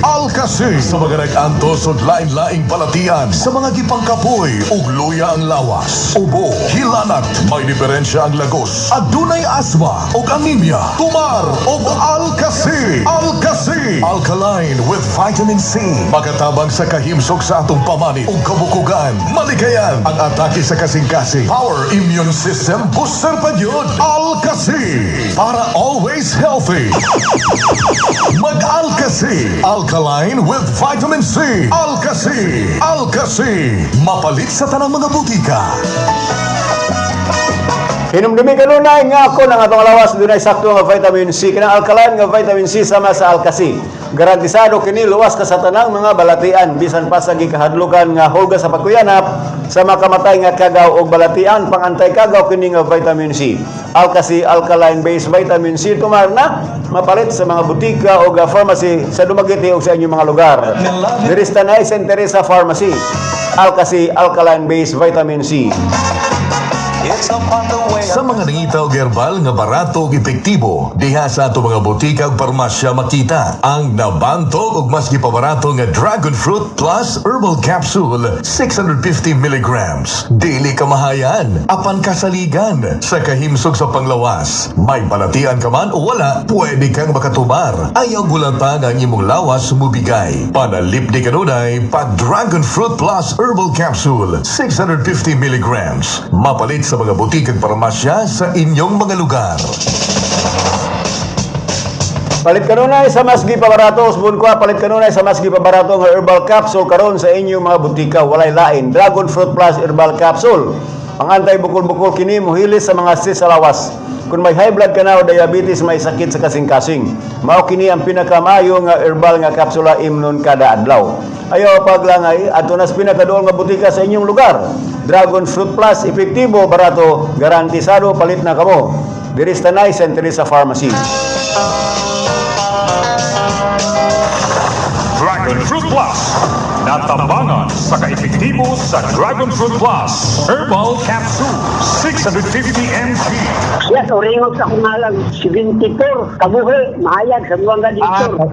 Sa mga nag-antos o lain-laing palatian, sa mga gipangkapoy ug luya ang lawas, ubo, hilanat, may diferensya ang lagos, adunay asma ug anemia, tumar ug Alcasi. Alkaline with vitamin C. Makatabang sa kahimsok sa atong pamanit ug kabukugan. Maligayan ang atake sa kasing-kasing. Power immune system booster pa yun. Alcasi. Para always healthy. Mag-Alcasi. Alkaline with vitamin C. Alcasi. Mapalit sa tanang mga butika. Hinumdumi kanunay nga ako ng atong lawas dunay sakto nga vitamin C. Kinang alkaline nga vitamin C sama sa Alcasi. Garantisado kini luwas ka sa tanang mga balatian bisan pa sa gikahadlukan nga hulga sa pagkuyanap sa makamatay nga kagaw o balatian pangantay kagaw kini nga vitamin C. Alcasi alkaline based vitamin C tumar na mapalit sa mga butika o pharmacy sa dumagiti o sa inyong mga lugar. Diristanay St. Teresa Pharmacy. Alcasi alkaline based vitamin C. Sa mga nangitaw gerbal nga barato ug epektibo, diha sa ato mga butika ug parmasya makita ang nabantog ug mas gipabarato nga Dragon Fruit Plus Herbal Capsule 650 mg. Dili kamahayan, apan kasaligan sa kahimsog sa panglawas. May balatian ka man o wala, pwede kang makatubar. Ayaw gulantang ang imong lawas mubigay. Panalip di kanunay pa Dragon Fruit Plus Herbal Capsule 650 mg. Mapalit sa mga butik at parmasya sa inyong mga lugar. Palit kanunay sa mas gipabarato, subon ko palit kanunay sa mas gipabarato nga herbal capsule karon sa inyong mga butika walay lain. Dragon Fruit Plus Herbal Capsule. Ang antay-bukol-bukol kini mohilis sa mga sis sa lawas. Kung may high blood ka na o diabetes, may sakit sa kasing-kasing. Mao kini ang pinakamayo nga herbal nga kapsula imnon kada adlaw. Ayaw paglangay, ato nas pinakadool nga butika sa inyong lugar. Dragon Fruit Plus, epektibo, barato, garantisado, palit na kamo. Diristanay St. Teresa Pharmacy. Dragon Fruit Plus. Natambangan sa kaepektibo sa Dragon Fruit Plus Herbal Capsule 650 mg. Yes, oringog sa kumalang 74. Kabuhi, mahayag sa buwang ganito.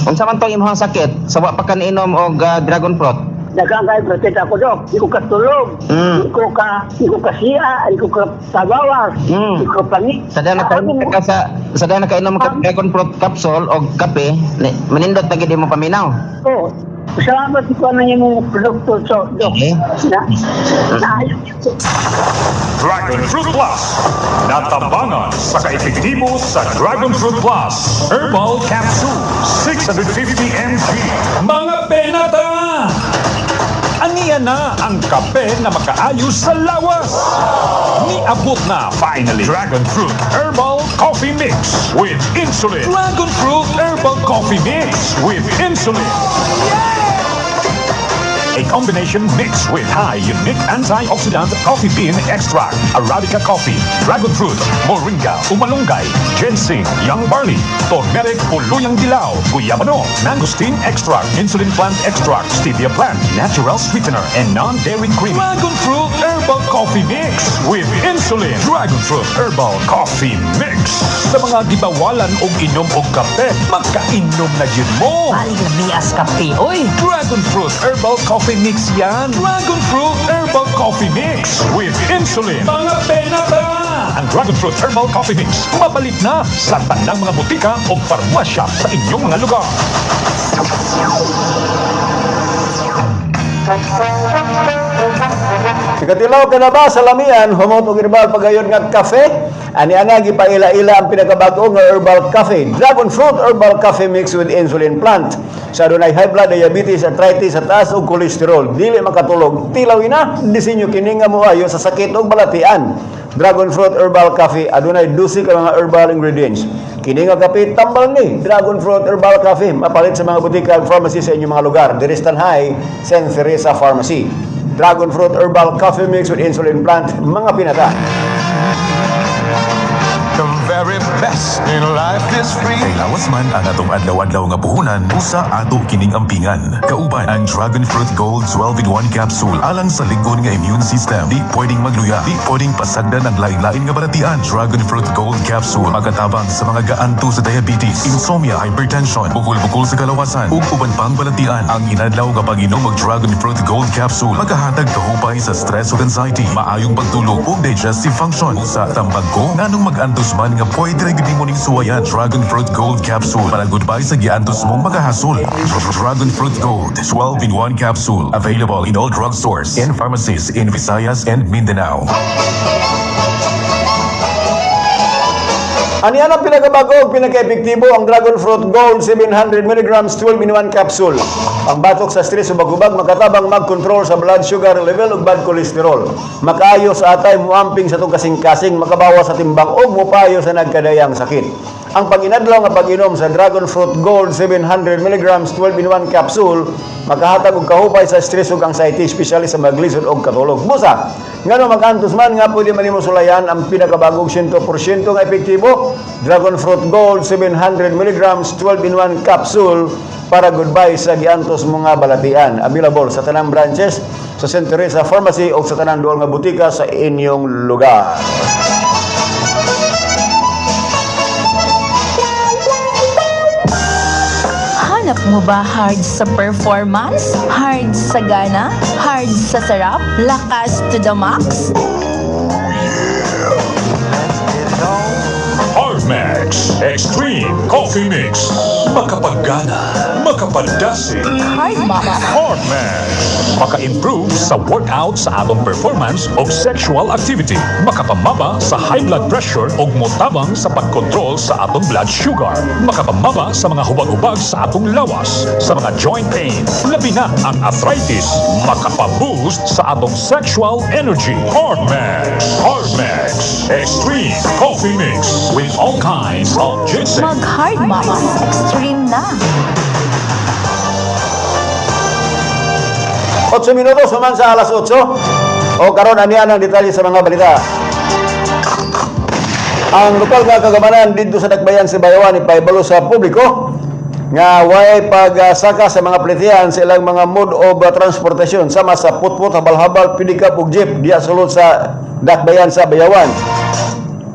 Unsa man tong imong sakit? Sa wa pa ka inom og Dragon Fruit? dagang kay present ako dok. Di ko katulog. Di ko kasiya, di ko kabawas. Di ko pangi. Sadaya nakainom ka dragon fruit capsule o kape, manindot tagi di mo paminaw. Oh, salamat ko na yung produkto so dok. Dragon Fruit Plus. Natabangan sa kaepektibo sa Dragon Fruit Plus. Herbal Capsule. 650 mg. Mga penata! Aniya na ang kape na makaayos sa lawas. Niabot na finally Dragon Fruit Herbal Coffee Mix with Insulin. Dragon Fruit Herbal Coffee Mix with Insulin. A combination mix with high unique antioxidant coffee bean extract, Arabica coffee, dragon fruit, moringa, umalunggay, ginseng, young barley, turmeric o luyang dilaw, guyabano, mangosteen extract, insulin plant extract, stevia plant, natural sweetener, and non-dairy cream. Dragon fruit herbal coffee mix with insulin. Dragon fruit herbal coffee mix. Sa mga gibawalan o inom o kape, magkainom na yun mo. Paling lamias kape, oy! Dragon fruit herbal coffee mix yan. Dragon fruit herbal coffee mix with insulin. Mga penata! Ang Dragon fruit herbal coffee mix mabalik na sa tanang mga butika o farmasya sa inyong mga lugar. Ikatilaw ka na ba sa lamian, humot og herbal pagayon nga kafe? Ani ana gipaila-ila ang pinakabag-o nga herbal coffee, Dragon Fruit Herbal Coffee Mix with Insulin Plant. Sa dunay high blood, diabetes, arthritis, at taas og kolesterol, dili makatulog. Tilaw ina, disenyo kini nga moayo sa sakit og balatian. Dragon Fruit Herbal Coffee adunay 12 ka mga herbal ingredients. Kini nga kape tambal ni Dragon Fruit Herbal Coffee mapalit sa mga butika ug pharmacy sa inyong mga lugar. Diri sa Tanhay, St. Teresa Pharmacy. Dragon Fruit Herbal Coffee Mix with Insulin Plant, mga pinata. The very best in life is free. Kay lawas man ang atong adlaw-adlaw nga puhunan, usa ato kining ampingan. Kauban ang Dragon Fruit Gold 12-in-1 capsule alang sa ligon nga immune system. Di pwedeng magluya, di pwedeng pasagdan ang lain-lain nga balatian. Dragon Fruit Gold capsule magatabang sa mga gaanto sa diabetes, insomnia, hypertension, bukol-bukol sa kalawasan, ug uban pang balatian. Ang inadlaw nga pag-inom og Dragon Fruit Gold capsule magahatag kahupay sa stress ug anxiety, maayong pagtulog ug digestive function. Usa tambag ko nganong mag-antos man nga pwede rin gini mo ning suwaya Dragon Fruit Gold capsule para goodbye sa giantos mong magahasol. Dragon Fruit Gold 12-in-1 capsule available in all drugstores and pharmacies in Visayas and Mindanao. Ani ang pinakabago, pinaka-epektibo ang Dragon Fruit Gold 700mg 12-in-1 capsule. Ang batok sa stress o bagubag, makatabang mag-control sa blood sugar level o bad cholesterol. Makaayo sa atay, muamping sa itong kasing-kasing, makabawas sa timbang o mupayo sa nagkadayang sakit. Ang pag-inadlaw nga pag-inom sa Dragon Fruit Gold 700mg 12-in-1 capsule, makahatag og kahupay sa stress ug anxiety, especially sa maglisod og katulog. Busa, ngano makantos man nga pwede man nimo sulayan ang pinakabagong 100% nga epektibo, Dragon Fruit Gold 700mg 12-in-1 capsule para goodbye sa giantos mga balatian. Available sa tanang branches sa St. Teresa Pharmacy o sa tanang duol nga butika sa inyong lugar. Hanap mo ba hard sa performance? Hard sa gana? Hard sa sarap? Lakas to the max? Hardmax Extreme Coffee Mix. Makapagana, makapadasi. Hardmax. Maka-improve sa workout sa atong performance o sexual activity. Makapamaba sa high blood pressure o motabang sa pagkontrol sa atong blood sugar. Makapamaba sa mga hubag-hubag sa atong lawas, sa mga joint pain, labi na ang arthritis. Makapaboost sa atong sexual energy. Hardmax. Hardmax Extreme Coffee Mix with all kinds of ginseng. Mag-hard max extreme na. 8 minutos human sa alas 8. O karon anian ang detalye sa mga balita. Ang lokal nga kagamanan dito sa Dakbayan sa Bayawan ipaibalo sa publiko nga way pagsaka sa mga plitian sa ilang mga mode of transportasyon sama sa putput, habal-habal, pidikap ug jeep diya sulod sa Dakbayan sa Bayawan.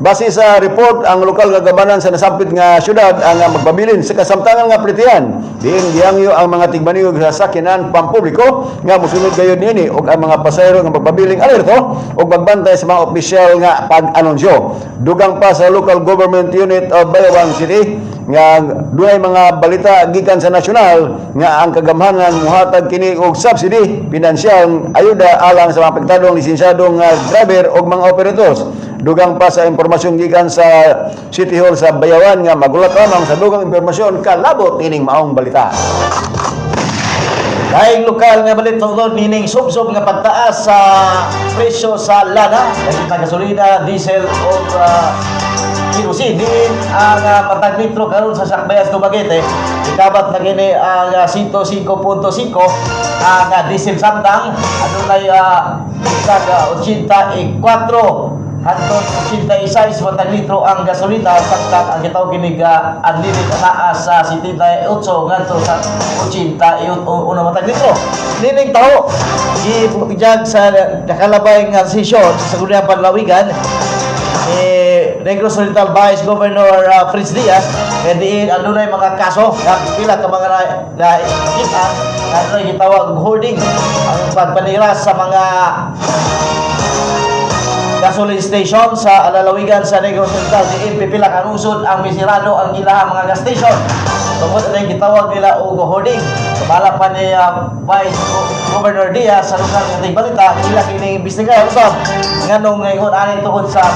Base sa report, ang lokal nga gabanan sa nasampit nga syudad ang magpabilin sa kasamtangan nga plitihan. Diin gihangyo ang mga tigmaniyog sa sakinan pampubliko nga mosunod gayud niini ug ang mga pasahero nga magpabiling alerto ug magbantay sa mga opisyal nga pag-anunsyo. Dugang pa sa local government unit of Bayawang City nga dunay mga balita gikan sa nasyonal nga ang kagamhanan muhatag kini og subsidy pinansyal ayuda alang sa mga apektadong lisensyadong driver ug mga operators. Dugang pa sa impormasyon gikan sa City Hall sa Bayawan nga magulat lamang sa dugang impormasyon kalabot ining maong balita. Daing lokal nga balita tungod nining sub-sub nga pagtaas sa presyo sa lana, dagit na gasolina, diesel o kerosene. Diin ang matag litro karon sa Sakbayas Dumaguete, ikabat na gini ang 105.5 ang diesel samtang adunay 84 hangtod 86 matag litro ang gasolina samtang ang gitaw kinig unleaded naa sa 78 ngadto sa 81 matag litro. Nining taho gijag sa nakalabay nga sesyon sa Guniang Panlawigan Negros Oriental Vice Governor Fritz Diaz, and diin adunay mga kaso pila ka mga nakita na gitawag hoarding ang pagpanira sa mga gasoline station sa lalawigan sa Negros Oriental. Diin pipila ka nusod ang misirado ang ilahang mga gas station tungod na gitawag nila og hoarding. Sumala pa ni Vice Governor Diaz sa lugar ng balita sila kining imbestigahan usab nganong ngayon ani tungod sa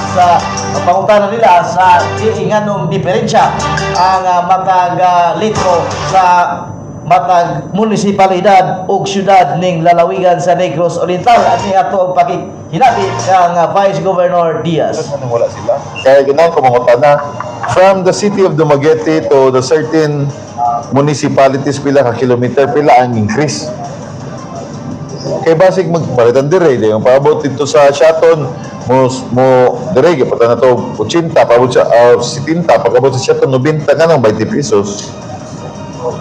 pangutana nila sa nganong diferensya ang matag litro sa matag munisipalidad ug syudad ning lalawigan sa Negros Oriental at ni ato ang pakihinabi ang Vice Governor Diaz. Wala sila. Kaya ganang kumangutana from the city of Dumaguete to the certain municipalities pila ka kilometer pila ang increase. Kay basic magpalitan dire yung paabot dito sa Shaton mo dire gipatan na to 80 paabot sa 70 pagabot sa Shaton 90 nga nang 20 pesos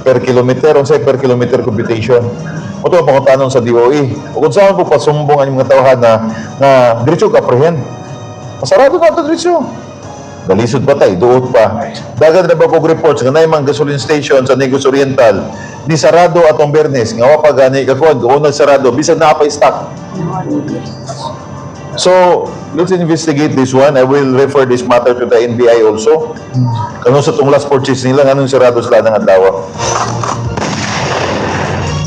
per kilometer unsay per kilometer computation. Mo to pangutanon sa DOE. Ug unsa man po pasumbong ang mga tawhan na diretso ka prehen. Pasarado na to diretso. Dalisod pa tayo, duot pa. Dagad na ba po reports nga na yung mga gasoline station sa Negros Oriental ni sarado atong Bernes nga wa pa gani kakuan unang sarado bisan na pa stock. So let's investigate this one. I will refer this matter to the NBI also. Kano sa tong last purchase nila nganong sarado sila ng adlaw.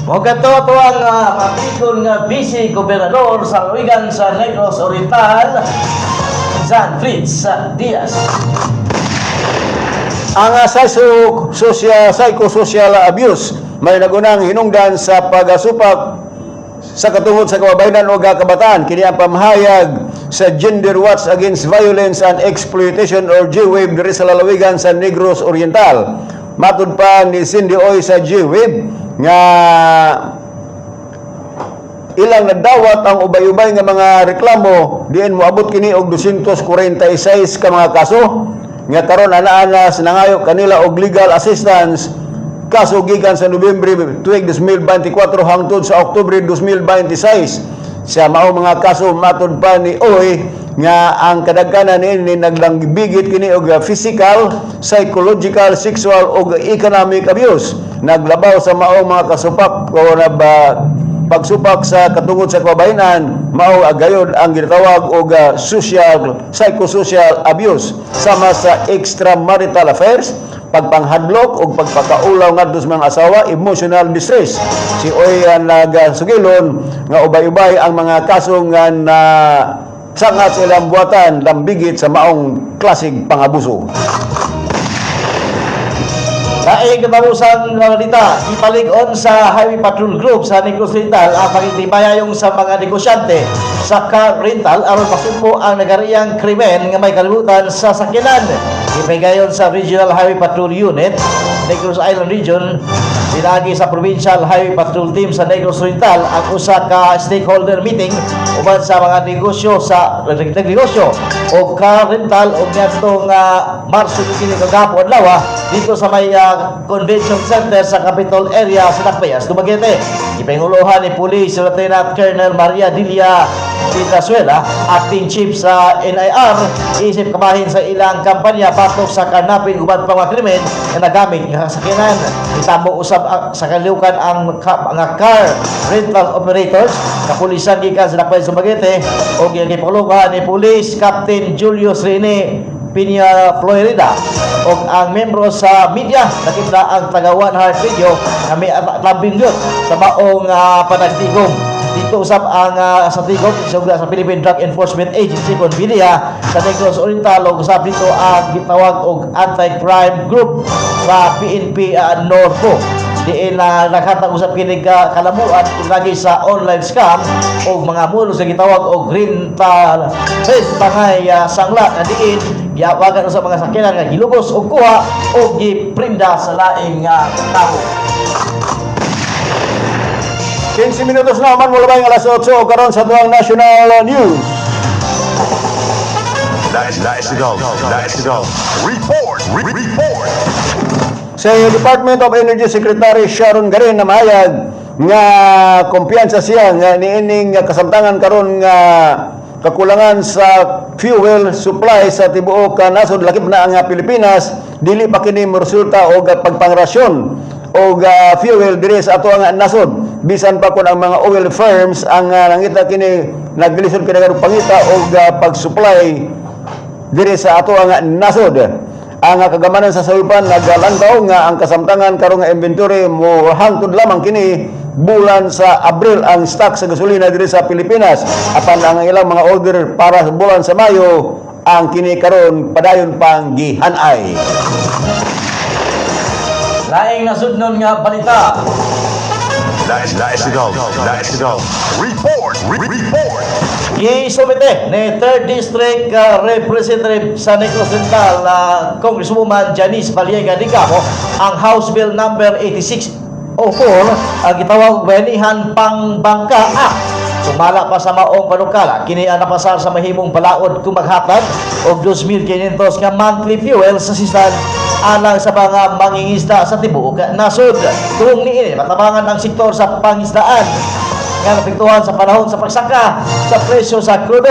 Mo kadto ang matikon nga Vice Gobernador sa lalawigan sa Negros Oriental San Fritz Diaz. Ang psychosocial abuse may nagunang hinungdan sa pagasupak sa katungod sa kababayan o kabataan. Kini ang pamahayag sa Gender Watch Against Violence and Exploitation or GWAVE diri sa lalawigan sa Negros Oriental. Matud pa ni Cindy Oy sa GWAVE nga ilang nadawat ang ubay-ubay nga mga reklamo diin moabot kini og 246 ka mga kaso nga karon anaa sa nangayo kanila og legal assistance kaso gikan sa Nobyembre tuig 2024 hangtod sa Oktubre 2026 sa mao mga kaso matud pa ni Oy nga ang kadagkanan ni naglangbigit kini og physical, psychological, sexual ug economic abuse. Naglabaw sa mao mga kasupak o pagsupak sa katungod sa kababayan mao agayod ang ginatawag og psychosocial abuse sama sa extramarital affairs, pagpanghadlok ug pagpakaulaw ngadto sa mga asawa, emotional distress. Si Oy nagasugilon nga ubay-ubay ang mga kaso nga na sangat sa ilang buwatan lambigit sa maong klasig pangabuso. Daing kababusan ng balita, ipalig-on sa Highway Patrol Group sa Negros Oriental ang pagitibayayong sa mga negosyante sa car rental aron masumpo ang nagariyang krimen nga may kalibutan sa sakyanan. Ipahigayon sa Regional Highway Patrol Unit, Negros Island Region, dinagi sa Provincial Highway Patrol Team sa Negros Oriental ang usa ka stakeholder meeting uban sa mga negosyo sa nagnegosyo o car rental o ngadtong Marso kini kagahapon adlaw dito sa may Convention Center sa Capitol Area sa Sakbayas, Dumaguete. Ipanguluhan ni Police Lieutenant Colonel Maria Dilia Venezuela, acting chief sa NIR, isip kabahin sa ilang kampanya patok sa karnapin uban pang mga krimen na nagamit nga sakinan. Itamo usab sa kaliukan ang mga car rental operators, kapulisan gikan sa Dakbayan Dumaguete o gipangulugan ni Police Captain Julius Rene Piña Florida o ang membro sa media nakita ang taga One Heart Radio na may lambing yun sa maong panagtigom. Dito usap ang sa tigom sa Philippine Drug Enforcement Agency kon PDEA sa Negros Oriental ug usap dito ang gitawag og anti-crime group sa PNP Norco. Diin na nakatag usap kini kalamuan ug lagi sa online scam o mga mulo sa gitawag og rental tangay sangla na diin giawagan sa mga sakyanan nga gilubos og kuha o giprinda sa laing tao. 15 minutos na man mula ba alas 8 o karon sa tuwang National News. Report! Sa Department of Energy Secretary Sharon Garin na mahayag nga kumpiyansa siya nga niining kasamtangan karon nga kakulangan sa fuel supply sa tibuok nasod lakip na ang Pilipinas dili pa kini resulta og pagpangrasyon og fuel diri sa ato ang nasod bisan pa kun ang mga oil firms ang nangita kini naglisod kini karong pangita og pag-supply diri sa ato ang nasod. Ang kagamanan sa sayupan nagalantaw nga ang kasamtangan karong nga inventory mo hangtod lamang kini bulan sa Abril ang stock sa gasolina diri sa Pilipinas apan ang ilang mga order para sa bulan sa Mayo ang kini karon padayon pang gihanay. Laing nasudnon nga balita. Report! Gisumite ni 3rd District Representative sa Negros Oriental na Congresswoman Janice Valiega Digamo ang House Bill number 8604 ang gitawag Benihan Pangbangka Act. Sumala pa sa maong panukala kini ang napasar sa mahimong balaod kung maghatag og 2,500 nga monthly fuel sa sistan alang sa mga mangingisda sa tibuok nasod. Kung niini matabangan ang sektor sa pangisdaan nga napektuhan sa panahon sa pagsaka sa presyo sa krudo.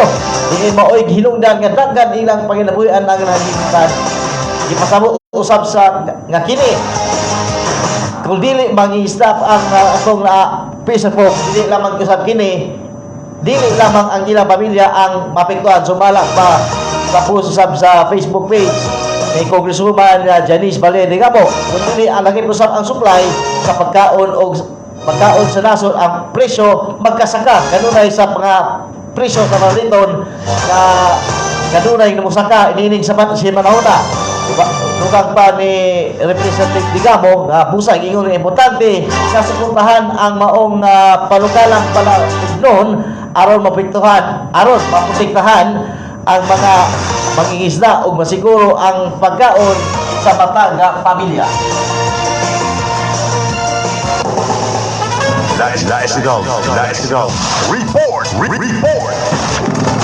Diin maoy hinungdan nga daghan ilang panginabuhian ang nangingisda. Gipasabot usab sa nga kini kung dili mangingisda ang atong piece of dili lamang usab kini dili lamang ang ilang pamilya ang mapektuhan. Sumala pa sa post usab sa Facebook page ni Congresswoman Janice Valiega Digamo kung dili ang lagi usab ang supply sa pagkaon sa nasod ang presyo magkasaka kanunay sa mga presyo sa maliton na kanunay na musaka inining sa manahuna. Tukang pa ni Representative Digamo nga busay ingon nga importante nga suportahan ang maong panukalang noon aron maprotektahan ang mga mangingisda ug masiguro ang pagkaon sa matag nga pamilya. Report!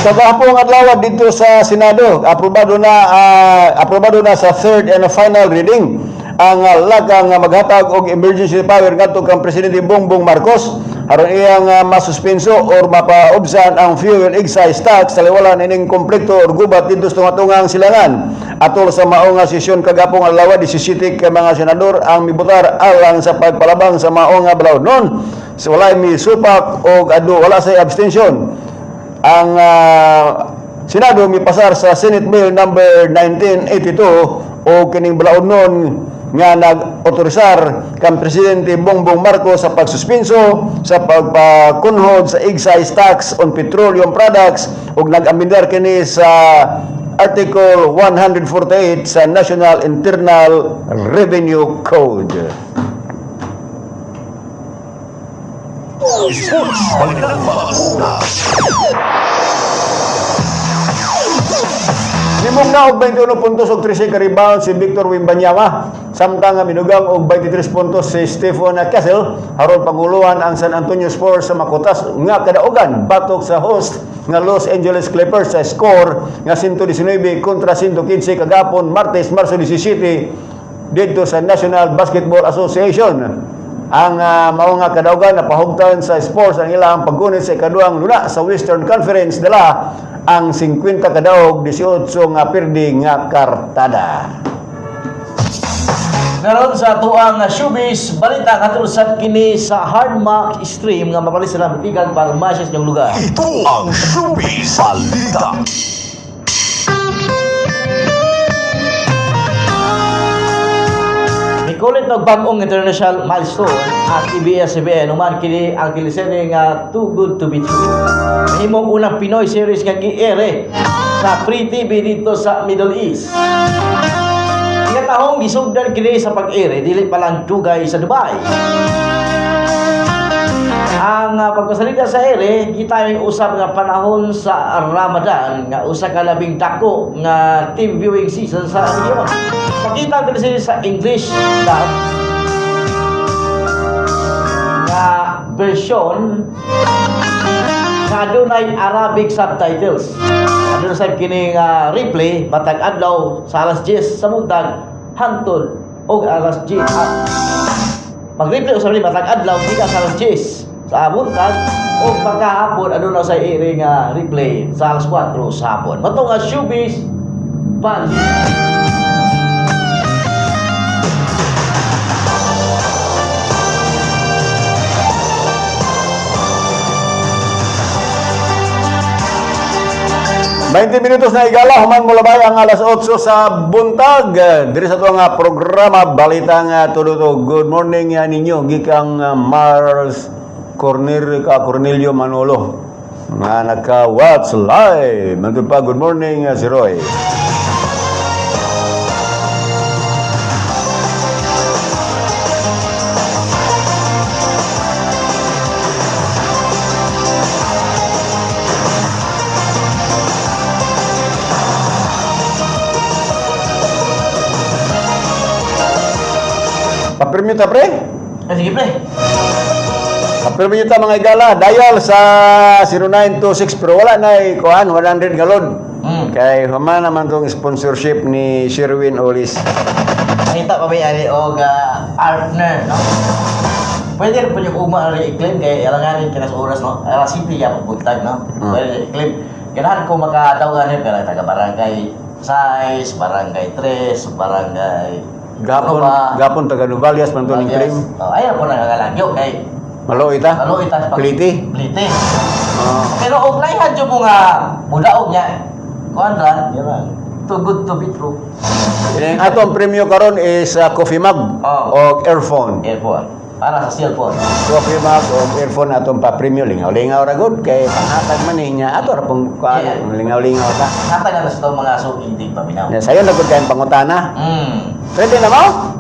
Kagahapon adlaw dito sa Senado aprobado na sa third and final reading ang lagang maghatag og emergency power ngadto kang Presidente Bongbong Marcos aron iyang masuspenso or mapaobsan ang fuel excise tax sa liwalan ining konflikto or gubat dito sa tunga-tungang silangan. Atol sa maong sesyon kagapong adlaw 17 ka mga senador ang mibotar alang sa pagpalabang sa maong balaod non. So, walay mi supak o wala say abstention. Ang Senado mipasar sa Senate Bill number 1982 o kining balaod nun nga nag-otorisar kang Presidente Bongbong Marcos sa pagsuspenso sa pagpakunhod sa excise tax on petroleum products ug nag-amendar kini sa Article 148 sa National Internal Revenue Code. Sports Balikan Limong na og 21 puntos og 13 ka rebound si Victor Wembanyama. Samtang nga minugang og 23 puntos si Stephen Kessel aron panguluhan ang San Antonio Spurs sa makutas nga kadaugan batok sa host nga Los Angeles Clippers sa score nga 119 kontra 115 kagapon Martes, Marso 17 dito sa National Basketball Association. ang mao nga kadaugan na pahugtan sa sports ang ilang paggunit sa ikaduhang luna sa Western Conference dala ang 50 kadaog 18 nga pirdi nga kartada. Meron sa tuang showbiz balita katulad kini sa Hardmark Stream nga mapalis na bitigan para masya sa inyong lugar. Ito ang Showbiz Balita. Mikulit og bag-ong international milestone at ABS-CBN human kini ang teleserye nga Too Good to Be True. Mahimong unang Pinoy series nga gi-ere sa Free TV dito sa Middle East. Ingatahong gisugdan kini sa pag-ere dili pa lang dugay sa Dubai. Ang pagpasalita sa ere, kita yung usap nga panahon sa Ramadan nga usa ka labing dako nga team viewing season sa rehiyon. Pakita din sila sa English dub nga version nga dunay Arabic subtitles. Ano sa kini nga replay matag adlaw sa alas 10 sa buntag hangtod og alas 10. Mag-replay usab ni matag adlaw gikan sa alas 10 sa buntag o pagkahapon ano na sa ere nga replay sa alas 4 sa hapon. Mato nga showbiz Balita. Minutos na igala, human mo labay ang alas 8 sa buntag. Diri sa ito nga programa, balita nga tulo-to. Good morning ninyo, gikang Mars Cornelio Manolo. Nga naka-watch live. Nandun pa, good morning si Roy. Papirmyo ta, pre? Sige, pre. Papirmyo ta mga igala. Dial sa 0926 pero wala na kuhan 100 galon. Kay human naman tong sponsorship ni Sherwin Olis. Nakita pa ba yan o partner, no? Pwede rin po yung i-claim kay alanganin ka na sa oras, no? Simple yan pagbuntag, no? Pwede i-claim. Ganahan ko makatawagan yun kaya taga-barangay 6, barangay 3, barangay Gapon taga Nuvalias man to ning claim. Ayaw po nangagalagyo kay Malo ita? Pliti? Pliti. Pero og layhan jud mo nga mudaog niya. Kuan yan. Too good to be true. Ang atong premyo karon is coffee mug o earphone. Para sa cellphone. Coffee mug o earphone atong pa-premyo lingaw-lingaw ra gud kay panghatag man niya ato ra pong lingaw-lingaw ta. Hatag na sa mga suking dig paminaw. Sayo na gud kay pangutana. Pwede na mo?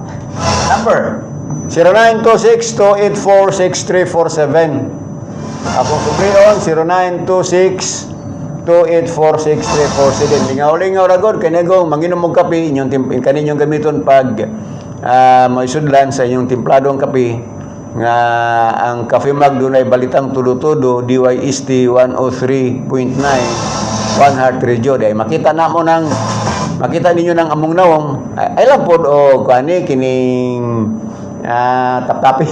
Number 0926-284-6347. Ako kubrion 0926-284-6347. Lingaw-lingaw ra gud kay nego manginom og kape inyong kaninyong gamiton pag maisudlan sa inyong templadong kape nga ang Cafe Mag dunay balitang tudo-tudo DYST 103.9 One Heart Radio. Day makita ninyo ng among nawong ay lang pod o kani kining tap-tapi.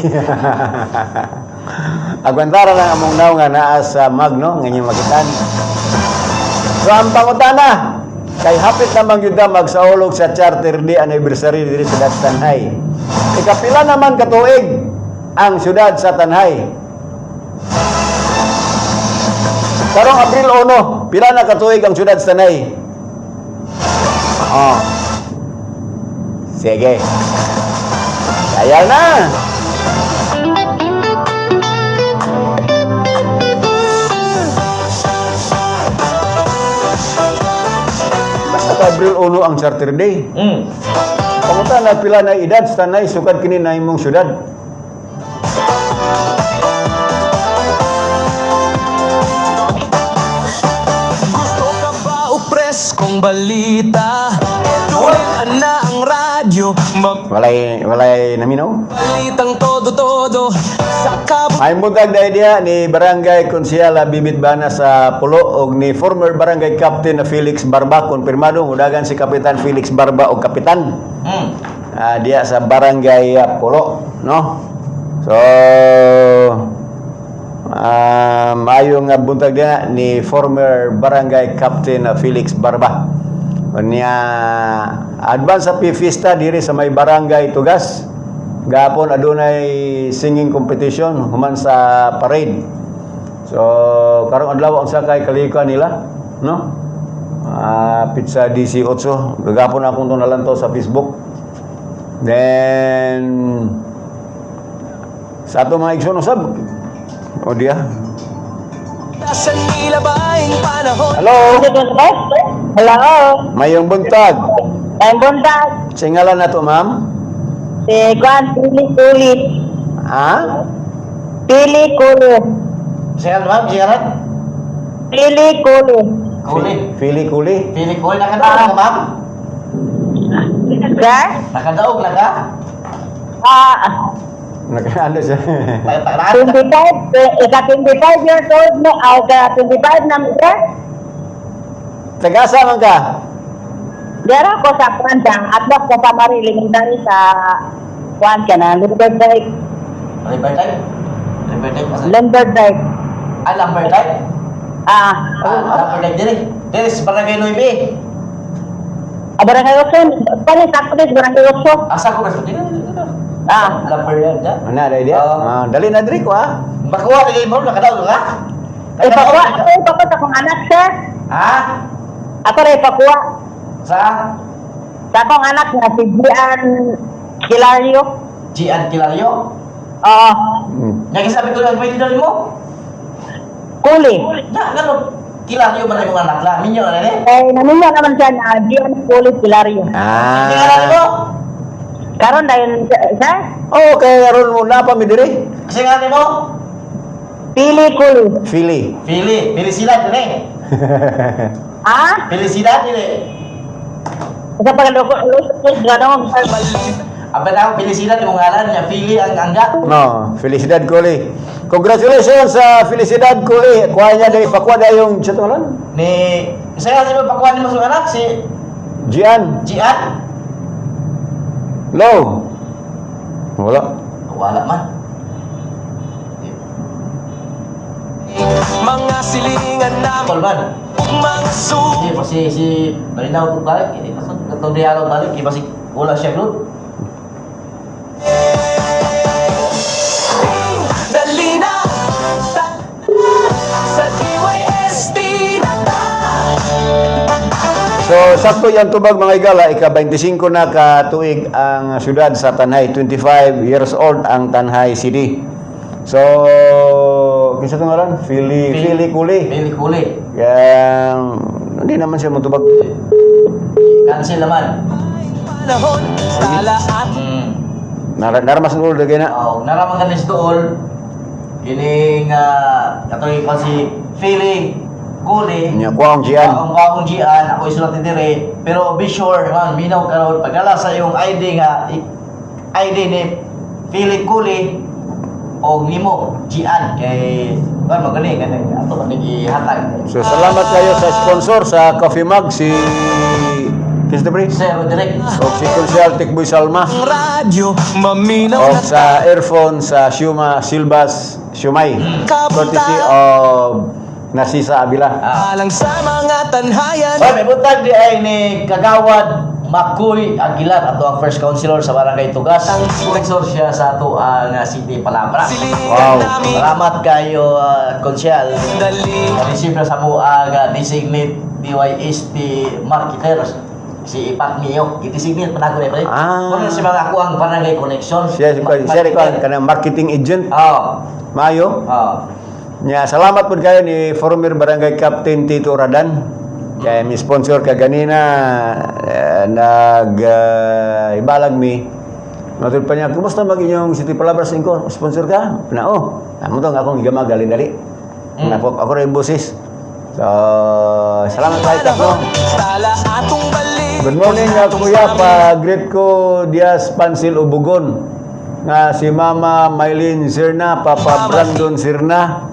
Agwantara lang among naw nga naa sa mag, no? Ngayon makitan. So, ang pangutana, kay hapit namang yuda magsaulog sa Charter Day anniversary diri sa Tanhay. Ikapila naman katuig ang syudad sa Tanhay. Karong Abril 1, pila na katuig ang syudad sa Tanhay? Sige. Ayaw na. Basta Abril 1 ang Charter Day. Panguta na pila na edad sa Tanay sukad kini na imong syudad. Gusto ka ba o preskong balita? Tuloy na ang radyo. Walay naminaw. Balitang todo-todo sa Ay mutag na idea ni Barangay Konsyala Bibit Bana sa Pulo og ni former Barangay Captain na Felix Barba, konfirmado udagan si Kapitan Felix Barba og Kapitan. Dia sa Barangay Pulo, no? So, maayong buntag na ni former Barangay Captain Felix Barba. Unya advance sa fiesta diri sa may Barangay Tugas. Gapon adunay singing competition human sa parade. So, karong adlaw ang sakay kalikuan nila, no? Pizza DC 8. Gagapon akong nalanto sa Facebook. Then sa ato mga igsoon usab. O dia. Hello. Hello. Mayong buntag. Mayong buntag. Singalan na to, ma'am? Si Juan Pili Kuli. Ha? Pili Kuli. Siya ma'am, siya Pili Kuli. Kuli. Pili Kuli. Pili Kuli, nakadaog ka ma'am? Sir? Nakadaog na ka? Nagkaano siya? 25 years old mo. 25 na mo, sir? Tagasa man ka? Dara ko sa Pransang. Atlas ko sa Mariling. Dari sa Juan ka na. Lumber Dyke. Lumber Dyke? Lumber Dyke? Lumber Dyke. Lumber Dyke? Lumber Dyke diri. Diri sa Barangay Nuibe. Barangay Oso. Panis ako din Barangay Oso. Asa ko ba? Lumber Dyke dyan? Ano na dia? Dali na diri ko ha. Bakuha na mo, nakadaog ka? Ipakuha. Ako ipakuha sa akong anak, sir. Ha? Ako na ipakuha. Sa? Sa akong anak na si Gian Kilario. Gian Kilario? Oo. Nagsasabi ko lang, pwede doon mo? Kuli. Ganun. Kilario man yung anak lang. Minyo na rin? Naminyo naman siya na Gian Kuli Kilario. Tingnan mo? Karon dahil, sir? Oo, kaya karon mo na pa mi diri. Kasi nga mo? Pili Kuli. Fili. Felicidad din eh. Ha? Felicidad din eh. Sa pagkalusos, gano'n. Apa na Felicidad yung ngalan niya, Fili ang angga. No, Felicidad Kuli. Congratulations sa Felicidad Kuli. Kuha niya dahil pakuha dahil yung sa tungalan. Ni, saya nga pakuha ni mo sa anak, si Gian. Gian. Hello. Wala. Wala man. Mga silingan namin Tolman. mga Hindi pa si Marinaw kung balik. Hindi pa itong dialog balik. Hindi pa si wala siya group. Dali na sa DYST So, sakto yan tubag mga igala, ika-25 na katuig ang syudad sa Tanhay. 25 years old ang Tanhay City. So, kinsa ito nga lang? Fili Kuli. Fili Kuli. Kaya, hindi naman siya matubag. Cancel naman. panahon sa lahat. Naramas ng ulo na. Oo, naraman ka dool. Kining, katuloy pa si Fili Kuli. Niya, kuha ang Gian. Ang Gian, ako isulat dire. Pero be sure, man, minaw karon pagkala sa yung ID nga, ID ni Fili Kuli o nimo Gian kay ba magani kanang ato man ihatag. So, salamat kayo sa sponsor sa Coffee Mug, si Christopher. Sir Roderick. O si Consial Tikboy Salma. Radyo, maminaw O na sa earphone sa Shuma Silvas Shumay. Courtesy of Nasisa Abila. alang sa mga tanhayan. So, may buntag di ay ni Kagawad Makoy Aguilar ato ang first councilor sa Barangay Tugas. Suksor siya sa ato ang City Palabra. Wow. Salamat kayo, Konsyal. Dali Na-receive na sa mo ang designate DYST marketers. Si Ipak Mio, i-designate pa na ako na Kung si mga ako ang Barangay Connection. Siya ikaw kanang marketing agent. Oo. Mayo. Oo. Nya salamat pud kayo ni former Barangay Captain Tito Radan. Kaya mi sponsor ka ganina ibalag mi. Matud pa niya, kumusta mag inyong City Palabras ko? Sponsor ka? Amo to nga akong igama dali. Ako rin busis. So, salamat tayo tatlo. Tala atong balik. Good morning nga kuya, pa-greet ko Diaz Pansil Ubugon. Nga si Mama Maylin Sirna, Papa Brandon Sirna.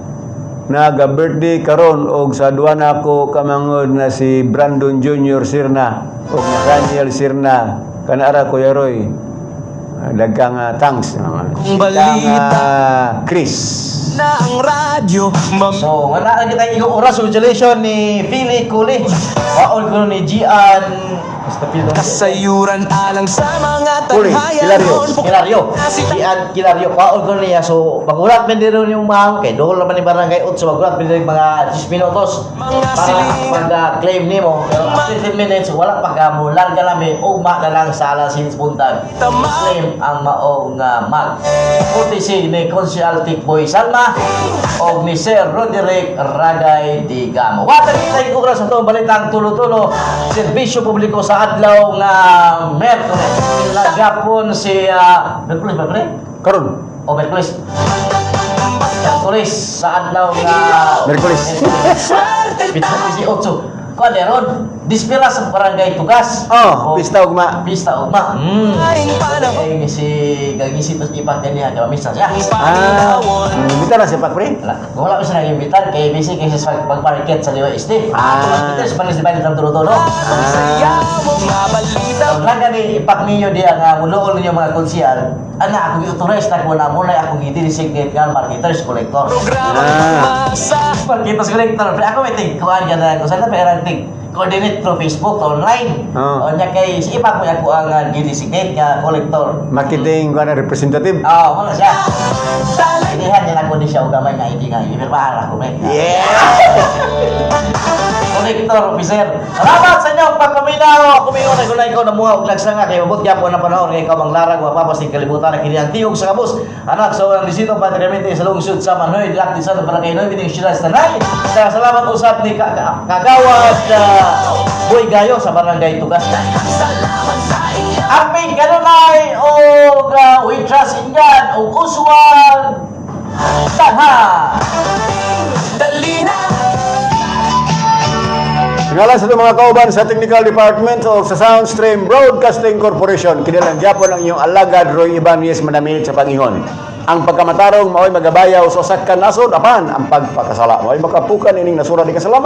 Naga-birthday karon og sa duwa na ako kamangod na si Brandon Jr. Sirna og Daniel Sirna. Kanara Kuya Roy. Daghang thanks. Chris. Na ang radyo So, wala na kita yung oras. Congratulations ni Philly Culi. Paol ko ni Gian. kasayuran alang sa mga Uli, tanghayan. Kilario. Gian Kilario. Paol ko niya. So, magulat man din rin yung mga kay doon naman ni Barangay 8. So, magulat man din mga 10 minutos para mag-claim ni mo. Pero after 10 minutes, wala pagkamulan ka namin. Ugma na lang sa alasins buntag. Claim ang maong mag. Putisig ni Consial Tikboy Salma o ni Sir Roderick Ragay Digamo. Wata kita yung oras sa itong balitang tulo-tulo. Serbisyo publiko sa adlaw nga Merkules. Lagapon si Merkules ba pre? Karon. O Merkules. Merkules sa adlaw nga Merkules. Pitasi 8. Kuan deron, dispira sa barangay Tugas. Oh, pista ugma. Pista ugma. Ay si gagisip sa ipat kaniya kay misa siya. Imbita na si Pak Pre. Wala ko siya nag-imbitan kay busy kasi sa pag-market sa Liwa Este. Ito sa panis ba ng tulo-tulo. Ang laga ni ipak ninyo diya nga mulool ninyo mga konsyal. Ana ako i-authorize na ko na muna akong i-designate nga marketers collector. Marketers collector. Pero ako may tingkuhan ka na kung saan na pera coordinate through Facebook online. O niya kay si ipak mo ako ang i-designate nga collector. Marketing ko na representative. Wala siya. Inihan niya ako di siya o gamay nga hindi nga. Ipirmahan ako, may. Collector officer. Salamat sa inyo pagpaminaw. Kumingon na gulay ko na muha og lagsa nga kay mabot gyapon na panahon kay ikaw ang larag mapapas ni kalibutan na kini ang tiog sa kabus. Anak sa urang disito patriamente sa lungsod sa Manoy dilak di sa barangay Noy bining siyudad sa Tanay. Salamat usab ni Kagawad Boy Gayo sa barangay Tugas. Aming kanunay o we trust in God o uswag Taha. Ngalan sa itong mga kauban sa Technical Department o sa Soundstream Broadcasting Corporation, kinilang gyapon ang inyong alagad Roy Ibanez manamit sa pangingon. Ang pagkamatarong mao'y magabayaw sa usak ka nasod apan ang pagpakasala mao'y makapukan ining nasura di kasalamat.